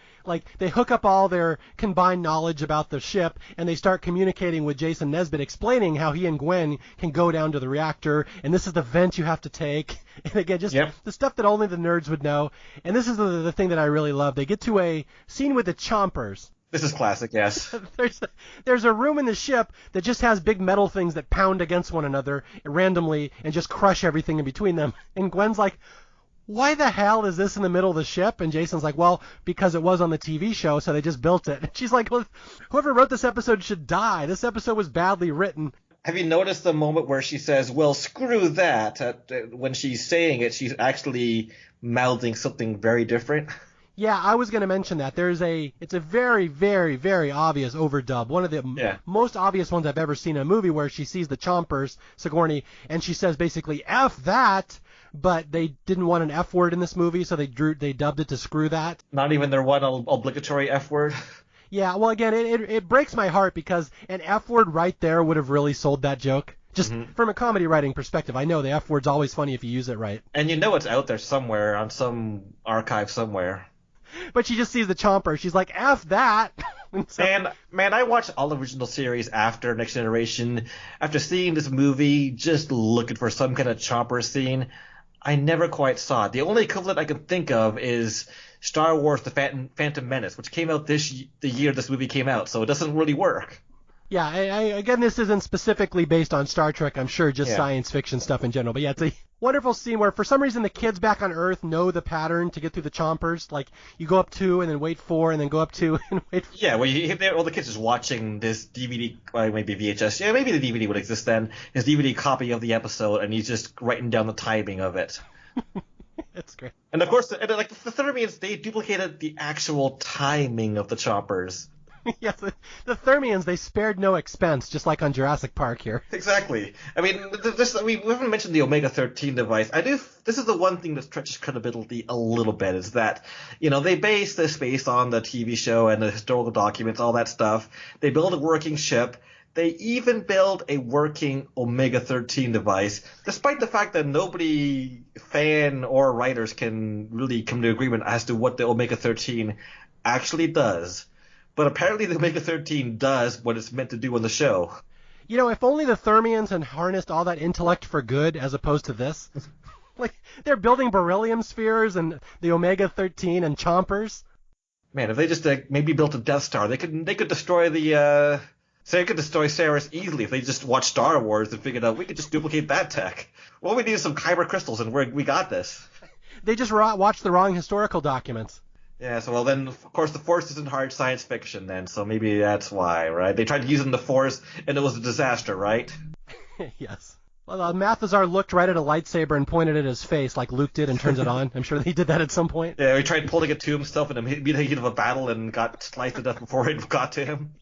they hook up all their combined knowledge about the ship, and they start communicating with Jason Nesbitt, explaining how he and Gwen can go down to the reactor, and this is the vent you have to take. And again, just the stuff that only the nerds would know. And this is the thing that I really love. They get to a scene with the Chompers. This is classic, yes. There's a room in the ship that just has big metal things that pound against one another randomly and just crush everything in between them. And Gwen's like, why the hell is this in the middle of the ship? And Jason's like, well, because it was on the TV show, so they just built it. And she's like, well, whoever wrote this episode should die. This episode was badly written. Have you noticed the moment where she says, well, screw that? When she's saying it, she's actually mouthing something very different. Yeah, I was going to mention that. It's a very, very, very obvious overdub. One of the most obvious ones I've ever seen in a movie, where she sees the Chompers, Sigourney, and she says basically, F that, but they didn't want an F word in this movie, so they dubbed it to screw that. Not even their one obligatory F word? Yeah, well, again, it breaks my heart, because an F word right there would have really sold that joke. Just from a comedy writing perspective, I know the F word's always funny if you use it right. And it's out there somewhere, on some archive somewhere. But she just sees the Chomper. She's like, F that. And, man, I watched all original series after Next Generation. After seeing this movie, just looking for some kind of Chomper scene, I never quite saw it. The only equivalent I can think of is Star Wars The Phantom Menace, which came out the year this movie came out, so it doesn't really work. Yeah, again, this isn't specifically based on Star Trek, I'm sure, just science fiction stuff in general. But yeah, it's a wonderful scene where, for some reason, the kids back on Earth know the pattern to get through the Chompers. Like, you go up 2 and then wait 4 and then go up 2 and wait 4. Yeah, well, all the kids just watching this DVD, maybe VHS. Yeah, maybe the DVD would exist then. His DVD copy of the episode, and he's just writing down the timing of it. That's great. And of course, the Thermians, they duplicated the actual timing of the Chompers. Yes, the Thermians, they spared no expense, just like on Jurassic Park here. Exactly. I mean, we haven't mentioned the Omega-13 device. This is the one thing that stretches credibility a little bit, is that, they base this based on the TV show and the historical documents, all that stuff. They build a working ship. They even build a working Omega-13 device, despite the fact that nobody, fan or writers, can really come to agreement as to what the Omega-13 actually does. But apparently the Omega-13 does what it's meant to do on the show. If only the Thermians had harnessed all that intellect for good as opposed to this. They're building beryllium spheres and the Omega-13 and Chompers. Man, if they just maybe built a Death Star, they could destroy they could destroy Ceres easily if they just watched Star Wars and figured out we could just duplicate that tech. Well, we need some kyber crystals, and we got this. They just watched the wrong historical documents. Yeah, so well then, of course, the Force isn't hard science fiction then, so maybe that's why, right? They tried using the Force, and it was a disaster, right? Yes. Well, Mathazar looked right at a lightsaber and pointed at his face like Luke did and turns it on. I'm sure he did that at some point. Yeah, he tried pulling it to himself in the heat of a battle and got sliced to death before it got to him.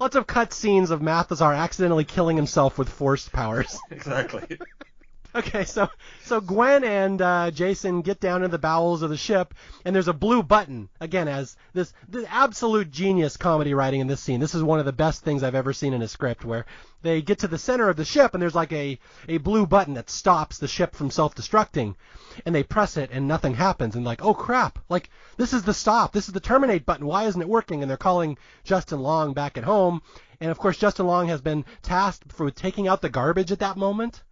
Lots of cut scenes of Mathazar accidentally killing himself with Force powers. Exactly. Okay, so Gwen and Jason get down in the bowels of the ship, and there's a blue button. Again, as the absolute genius comedy writing in this scene. This is one of the best things I've ever seen in a script, where they get to the center of the ship, and there's like a blue button that stops the ship from self-destructing, and they press it, and nothing happens, and like, oh crap, like this is the stop, this is the terminate button. Why isn't it working? And they're calling Justin Long back at home, and of course Justin Long has been tasked for taking out the garbage at that moment.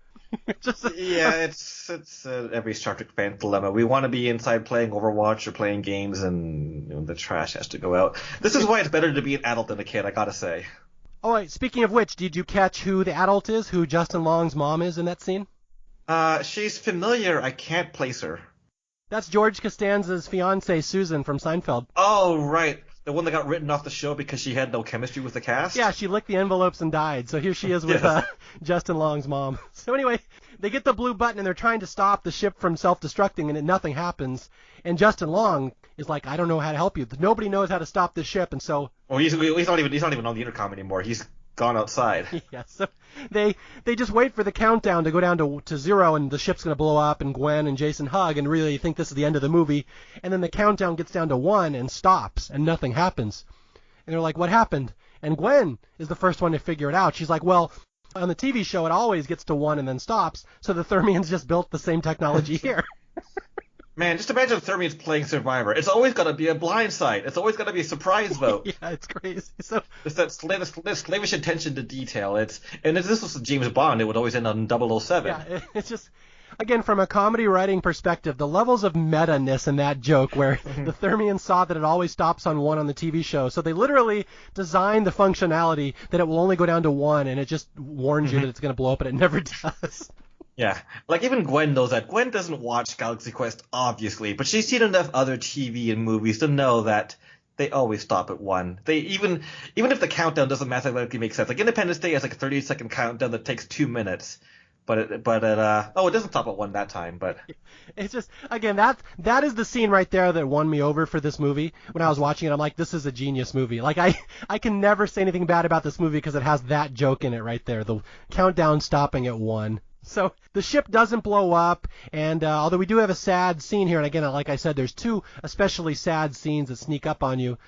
Yeah, it's every Star Trek fan dilemma. We want to be inside playing Overwatch or playing games, and the trash has to go out. This is why it's better to be an adult than a kid, I gotta say. Oh, wait, speaking of which, did you catch who the adult is, who Justin Long's mom is in that scene? She's familiar. I can't place her. That's George Costanza's fiancée, Susan, from Seinfeld. Oh, right. The one that got written off the show because she had no chemistry with the cast? Yeah, she licked the envelopes and died. So here she is with Yes. Justin Long's mom. So anyway, they get the blue button and they're trying to stop the ship from self-destructing, and nothing happens. And Justin Long is like, I don't know how to help you. Nobody knows how to stop this ship, and so Well, he's not even on the intercom anymore. He's gone outside. yeah, so they just wait for the countdown to go down to zero, and the ship's going to blow up, and Gwen and Jason hug and really think this is the end of the movie. And then the countdown gets down to 1 and stops, and nothing happens. And they're like, what happened? And Gwen is the first one to figure it out. She's like, well, on the TV show it always gets to 1 and then stops, so the Thermians just built the same technology here. Man, just imagine Thermians playing Survivor. It's always got to be a blind side. It's always got to be a surprise vote. Yeah, it's crazy. So It's that slavish attention to detail. If this was James Bond, it would always end on 007. yeah, it's just, again, from a comedy writing perspective, the levels of meta-ness in that joke where the Thermians saw that it always stops on 1 on the TV show. So they literally designed the functionality that it will only go down to 1, and it just warns you that it's going to blow up, and it never does. Yeah, like even Gwen knows that. Gwen doesn't watch Galaxy Quest, obviously, but she's seen enough other TV and movies to know that they always stop at 1. They even if the countdown doesn't mathematically make sense. Like Independence Day has like a 30-second countdown that takes 2 minutes, but it doesn't stop at 1 that time. But It's just, again, that is the scene right there that won me over for this movie. When I was watching it, I'm like, this is a genius movie. Like, I can never say anything bad about this movie because it has that joke in it right there, the countdown stopping at 1. So the ship doesn't blow up, and although we do have a sad scene here, and again, like I said, there's 2 especially sad scenes that sneak up on you.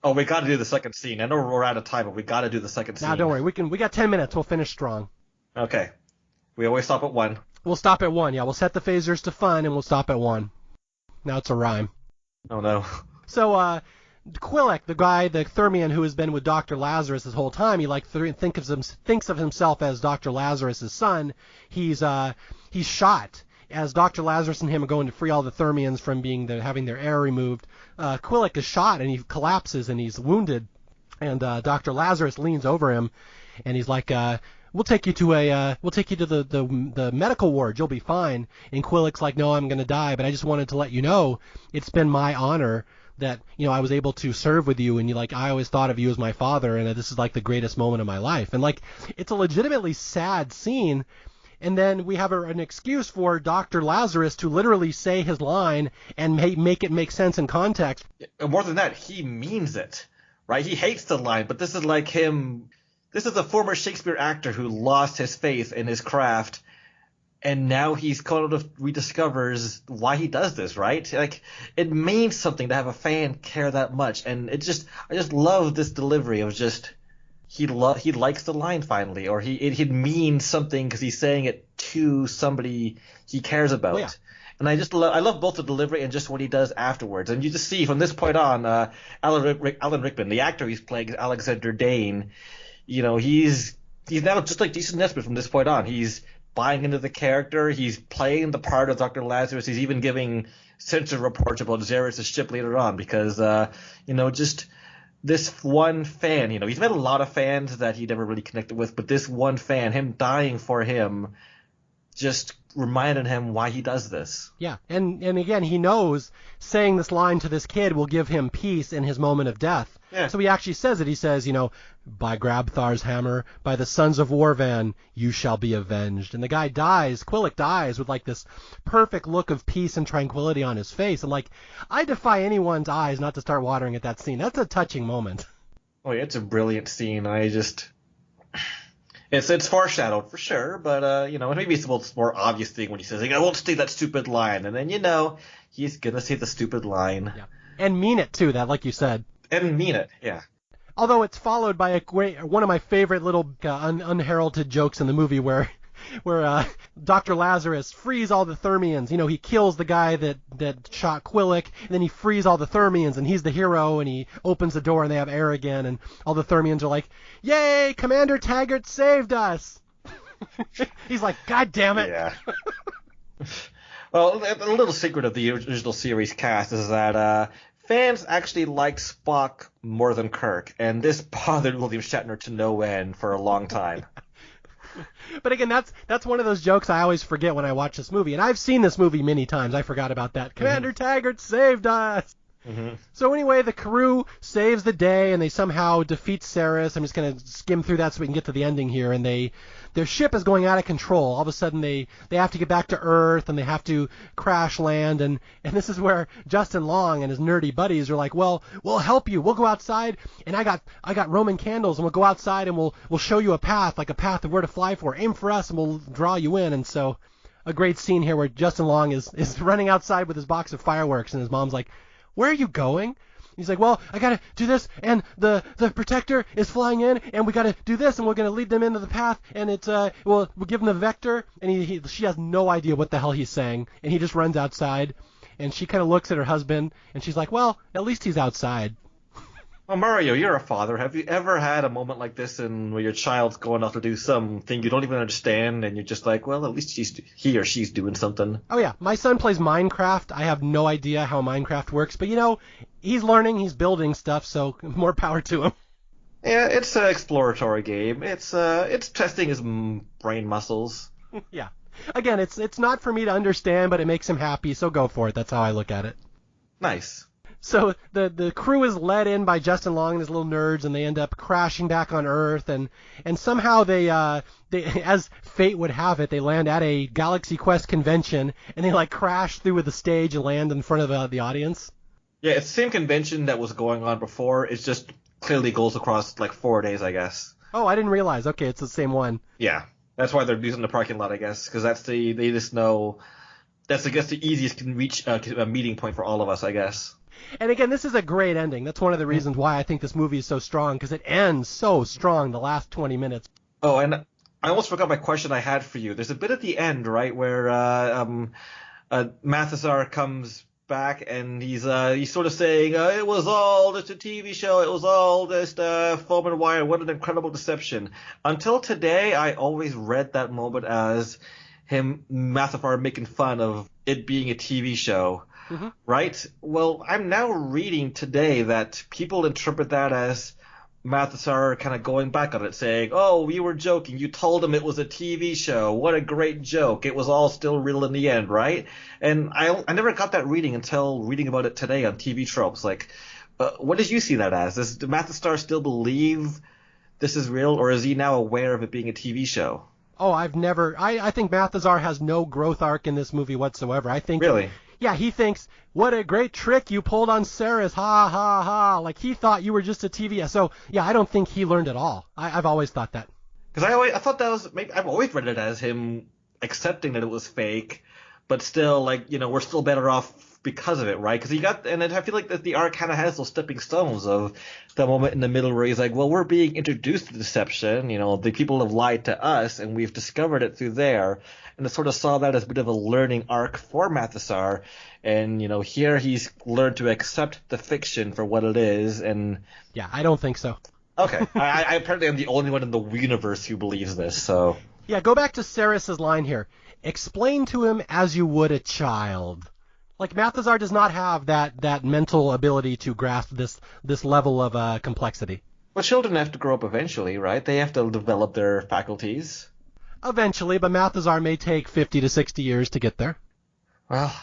oh, we got to do the second scene. I know we're out of time, but we got to do the second scene. Now, don't worry, we got 10 minutes. We'll finish strong. Okay, we always stop at 1. We'll stop at 1. Yeah, we'll set the phasers to fun, and we'll stop at 1. Now it's a rhyme. Oh no. So, Quillick, the guy, the Thermian who has been with Dr. Lazarus this whole time, he thinks of himself as Dr. Lazarus' son. He's shot as Dr. Lazarus and him are going to free all the Thermians from having their air removed. Quillick is shot and he collapses and he's wounded. And Dr. Lazarus leans over him and he's like, we'll take you to the medical ward. You'll be fine. And Quillick's like, no, I'm going to die, but I just wanted to let you know it's been my honor that, I was able to serve with you, and I always thought of you as my father, and this is like the greatest moment of my life. And it's a legitimately sad scene. And then we have an excuse for Dr. Lazarus to literally say his line and make it make sense in context. More than that, he means it, right? He hates the line, but this is like him. This is a former Shakespeare actor who lost his faith in his craft, and now he's kind of rediscovers why he does this, right? Like, it means something to have a fan care that much, and I just love this delivery of just he likes the line finally, or it means something because he's saying it to somebody he cares about. Oh, yeah. And I love both the delivery and just what he does afterwards. And you just see from this point on, Alan Rickman, the actor he's playing, Alexander Dane, he's now just like Jason Nesbitt from this point on. He's buying into the character. He's playing the part of Dr. Lazarus. He's even giving censor reports about Zaris' ship later on because, just this one fan, he's met a lot of fans that he never really connected with, but this one fan, him dying for him, just reminded him why he does this. Yeah, and again, he knows saying this line to this kid will give him peace in his moment of death. Yeah. So he actually says it. He says, by Grabthar's hammer, by the sons of Warvan, you shall be avenged. And the guy dies, Quillick dies with like this perfect look of peace and tranquility on his face. And like, I defy anyone's eyes not to start watering at that scene. That's a touching moment. Oh, yeah, it's a brilliant scene. It's foreshadowed for sure, but maybe it's the most more obvious thing when he says, I won't say that stupid line, and then he's gonna say the stupid line. Yeah. And mean it too, that like you said. And mean it, yeah. Although it's followed by one of my favorite little unheralded jokes in the movie where Dr. Lazarus frees all the Thermians. He kills the guy that shot Quillick, and then he frees all the Thermians, and he's the hero, and he opens the door, and they have air again, and all the Thermians are like, "Yay, Commander Taggart saved us!" He's like, "God damn it!" Yeah. Well, a little secret of the original series cast is that fans actually liked Spock more than Kirk, and this bothered William Shatner to no end for a long time. But again, that's one of those jokes I always forget when I watch this movie, and I've seen this movie many times. I forgot about that. Commander Taggart saved us. Mm-hmm. So anyway, the crew saves the day, and they somehow defeat Ceres. I'm just going to skim through that so we can get to the ending here. And their ship is going out of control. All of a sudden, they have to get back to Earth, and they have to crash land. And this is where Justin Long and his nerdy buddies are like, well, we'll help you. We'll go outside, and I got Roman candles, and we'll go outside, and we'll show you a path, like a path of where to fly for. Aim for us, and we'll draw you in. And so a great scene here where Justin Long is running outside with his box of fireworks, and his mom's like, "Where are you going?" He's like, "Well, I gotta do this, and the protector is flying in, and we gotta do this, and we're gonna lead them into the path, and we'll give them the vector." And she has no idea what the hell he's saying, and he just runs outside, and she kind of looks at her husband, and she's like, "Well, at least he's outside." Well, Mario, you're a father. Have you ever had a moment like this where your child's going off to do something you don't even understand, and you're just like, well, at least he or she's doing something? Oh, yeah. My son plays Minecraft. I have no idea how Minecraft works, but, he's learning, he's building stuff, so more power to him. Yeah, it's an exploratory game. It's testing his brain muscles. Yeah. Again, it's not for me to understand, but it makes him happy, so go for it. That's how I look at it. Nice. So the crew is led in by Justin Long and his little nerds, and they end up crashing back on Earth, and somehow they as fate would have it, they land at a Galaxy Quest convention, and they like crash through with the stage and land in front of the audience. Yeah, it's the same convention that was going on before. It just clearly goes across like 4 days, I guess. Oh, I didn't realize. Okay, it's the same one. Yeah, that's why they're using the parking lot, I guess, because they just know that's, I guess, the easiest can reach a meeting point for all of us, I guess. And again, this is a great ending. That's one of the reasons why I think this movie is so strong, because it ends so strong the last 20 minutes. Oh, and I almost forgot my question I had for you. There's a bit at the end, right, where Mathesar comes back and he's sort of saying, it was all just a TV show. It was all just foam and wire. What an incredible deception. Until today, I always read that moment as Mathesar making fun of it being a TV show. Mm-hmm. Right? Well, I'm now reading today that people interpret that as Mathesar kind of going back on it, saying, "Oh, we were joking. You told him it was a TV show. What a great joke. It was all still real in the end, right?" And I never got that reading until reading about it today on TV Tropes. Like, what did you see that as? Does Mathesar still believe this is real, or is he now aware of it being a TV show? Oh, I think Mathesar has no growth arc in this movie whatsoever. I think. Really? Yeah, he thinks, what a great trick you pulled on Ceres, ha, ha, ha. Like, he thought you were just a TV. So, yeah, I don't think he learned at all. I've always thought that. Because I thought that was, I've always read it as him accepting that it was fake, but still, like, we're still better off because of it, right? Because and I feel like that the arc kind of has those stepping stones of the moment in the middle where he's like, well, we're being introduced to deception, the people have lied to us, and we've discovered it through there. And I sort of saw that as a bit of a learning arc for Mathesar. And, here he's learned to accept the fiction for what it is. And yeah, I don't think so. Okay. I apparently am the only one in the universe who believes this, so. Yeah, go back to Ceres' line here. Explain to him as you would a child. Like, Mathesar does not have that mental ability to grasp this level of complexity. Well, children have to grow up eventually, right? They have to develop their faculties. Eventually, but Malthazar may take 50 to 60 years to get there. Well,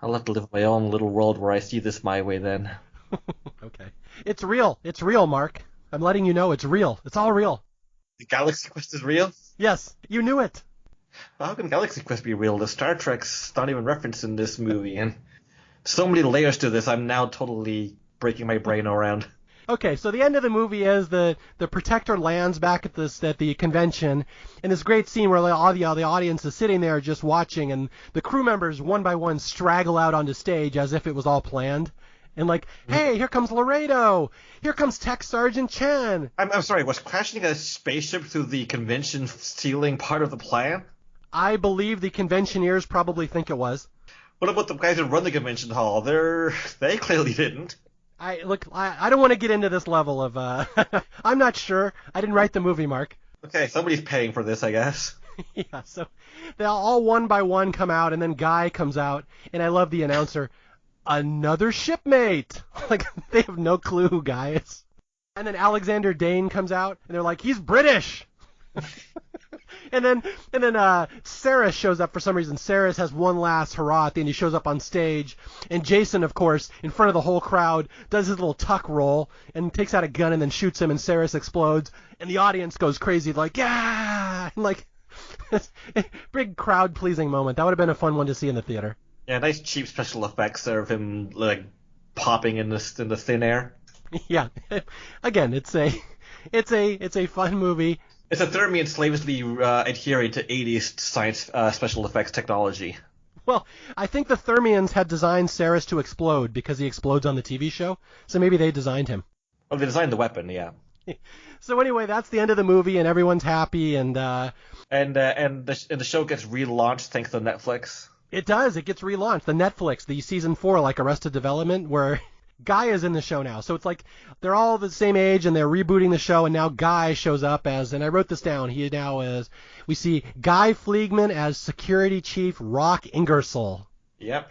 I'll have to live my own little world where I see this my way then. Okay. It's real. It's real, Mark. I'm letting you know it's real. It's all real. The Galaxy Quest is real? Yes, you knew it. How can Galaxy Quest be real? The Star Trek's not even referenced in this movie, and so many layers to this. I'm now totally breaking my brain around. Okay, so the end of the movie is the Protector lands back at the convention, and this great scene where all the audience is sitting there just watching, and the crew members one by one straggle out onto stage as if it was all planned. And like, hey, here comes Laredo. Here comes Tech Sergeant Chen. I'm sorry, was crashing a spaceship through the convention ceiling part of the plan? I believe the conventioneers probably think it was. What about the guys who run the convention hall? They clearly didn't. I don't want to get into this level of I'm not sure. I didn't write the movie, Mark. Okay, somebody's paying for this, I guess. Yeah, so they all one by one come out, and then Guy comes out, and I love the announcer. Another shipmate! Like, they have no clue who Guy is. And then Alexander Dane comes out, and they're like, he's British! And then Saris shows up for some reason. Saris has one last hurrah at the end. He shows up on stage, and Jason, of course, in front of the whole crowd, does his little tuck roll and takes out a gun and then shoots him, and Saris explodes, and the audience goes crazy, like, yeah! And like, big crowd-pleasing moment. That would have been a fun one to see in the theater. Yeah, nice cheap special effects there of him like popping in the thin air. Yeah, again, it's a fun movie. It's a Thermian slavishly adhering to 80s science special effects technology. Well, I think the Thermians had designed Saris to explode because he explodes on the TV show, so maybe they designed him. Well, they designed the weapon, yeah. So anyway, that's the end of the movie, and everyone's happy, and the show gets relaunched thanks to Netflix. It does. It gets relaunched. The Netflix, the season 4, like Arrested Development, where Guy is in the show now. So it's like they're all the same age and they're rebooting the show, and now Guy shows up as, and I wrote this down, he now is, we see Guy Fleegman as Security Chief Rock Ingersoll. Yep.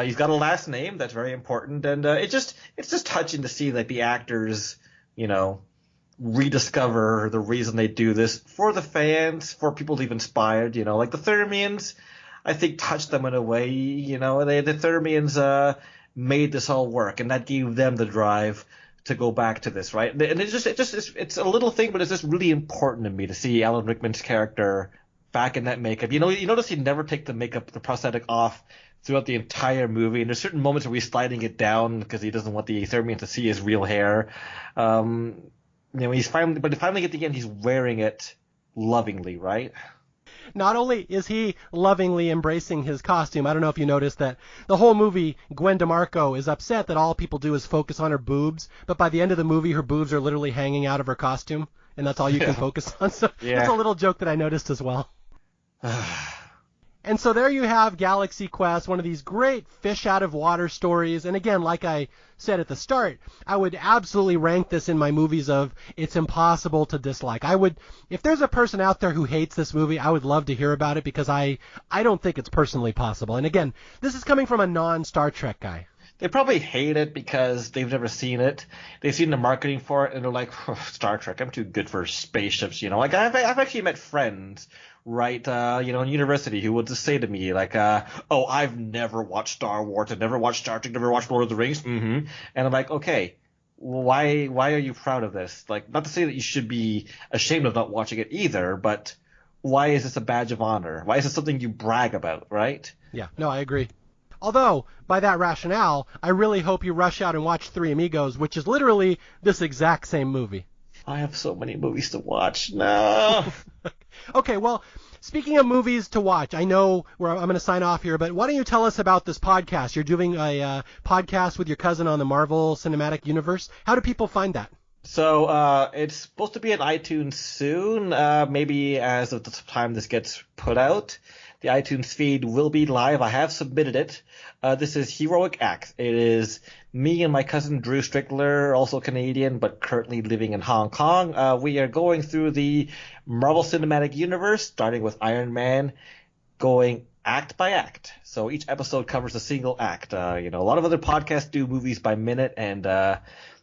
He's got a last name that's very important, and it's just touching to see like the actors, rediscover the reason they do this for the fans, for people they've inspired, like the Thermians, I think touched them in a way, the Thermians made this all work, and that gave them the drive to go back to this, right? And it's a little thing, but it's just really important to me to see Alan Rickman's character back in that makeup. You notice he never take the prosthetic off throughout the entire movie, and there's certain moments where he's sliding it down because he doesn't want the Thermian to see his real hair. He's finally at the end, he's wearing it lovingly, right? Not only is he lovingly embracing his costume, I don't know if you noticed that the whole movie, Gwen DeMarco is upset that all people do is focus on her boobs, but by the end of the movie, her boobs are literally hanging out of her costume, and that's all you can focus on. So That's a little joke that I noticed as well. And so there you have Galaxy Quest, one of these great fish out of water stories. And again, like I said at the start, I would absolutely rank this in my movies of it's impossible to dislike. If there's a person out there who hates this movie, I would love to hear about it because I don't think it's personally possible. And again, this is coming from a non-Star Trek guy. They probably hate it because they've never seen it. They've seen the marketing for it, and they're like, Star Trek, I'm too good for spaceships, Like, I've actually met friends, right, in university who would just say to me, like, I've never watched Star Wars, I've never watched Star Trek, never watched Lord of the Rings, And I'm like, okay, why are you proud of this? Like, not to say that you should be ashamed of not watching it either, but why is this a badge of honor? Why is this something you brag about, right? Yeah, no, I agree. Although, by that rationale, I really hope you rush out and watch Three Amigos, which is literally this exact same movie. I have so many movies to watch. No. Okay, well, speaking of movies to watch, I know I'm going to sign off here, but why don't you tell us about this podcast? You're doing a podcast with your cousin on the Marvel Cinematic Universe. How do people find that? So it's supposed to be on iTunes soon, maybe as of the time this gets put out. The iTunes feed will be live. I have submitted it. This is Heroic Acts. It is me and my cousin Drew Strickler, also Canadian, but currently living in Hong Kong. We are going through the Marvel Cinematic Universe, starting with Iron Man, going act by act. So each episode covers a single act. A lot of other podcasts do movies by minute, and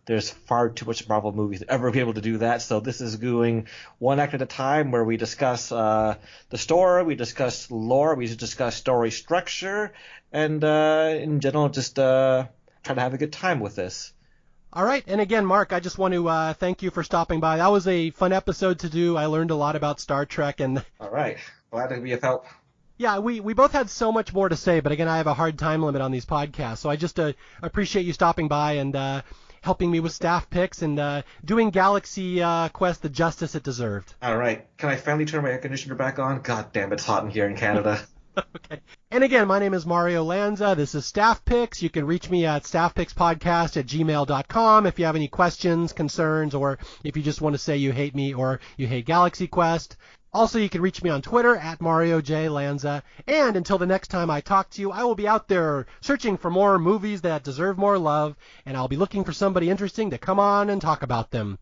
there's far too much Marvel movies to ever be able to do that. So this is going one act at a time, where we discuss the story, we discuss lore, we discuss story structure, and in general just try to have a good time with this. All right, and again, Mark, I just want to thank you for stopping by. That was a fun episode to do. I learned a lot about Star Trek, and all right, glad to be of help. Yeah, we both had so much more to say, but again, I have a hard time limit on these podcasts, so I just appreciate you stopping by and helping me with staff picks and doing Galaxy Quest the justice it deserved. All right, can I finally turn my air conditioner back on? God damn, it's hot in here in Canada. Okay. And again, my name is Mario Lanza. This is Staff Picks. You can reach me at staffpickspodcast@gmail.com if you have any questions, concerns, or if you just want to say you hate me or you hate Galaxy Quest. Also, you can reach me on Twitter at Mario J. Lanza. And until the next time I talk to you, I will be out there searching for more movies that deserve more love, and I'll be looking for somebody interesting to come on and talk about them.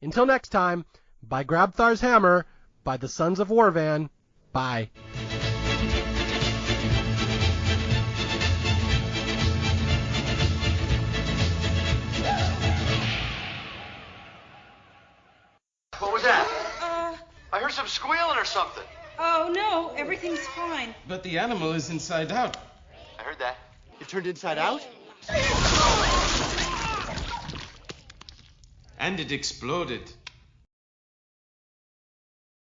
Until next time, by Grabthar's Hammer, by the Sons of Warvan, bye. What was that? I heard some squealing or something. Oh, no, everything's fine. But the animal is inside out. I heard that. It turned inside out? And it exploded.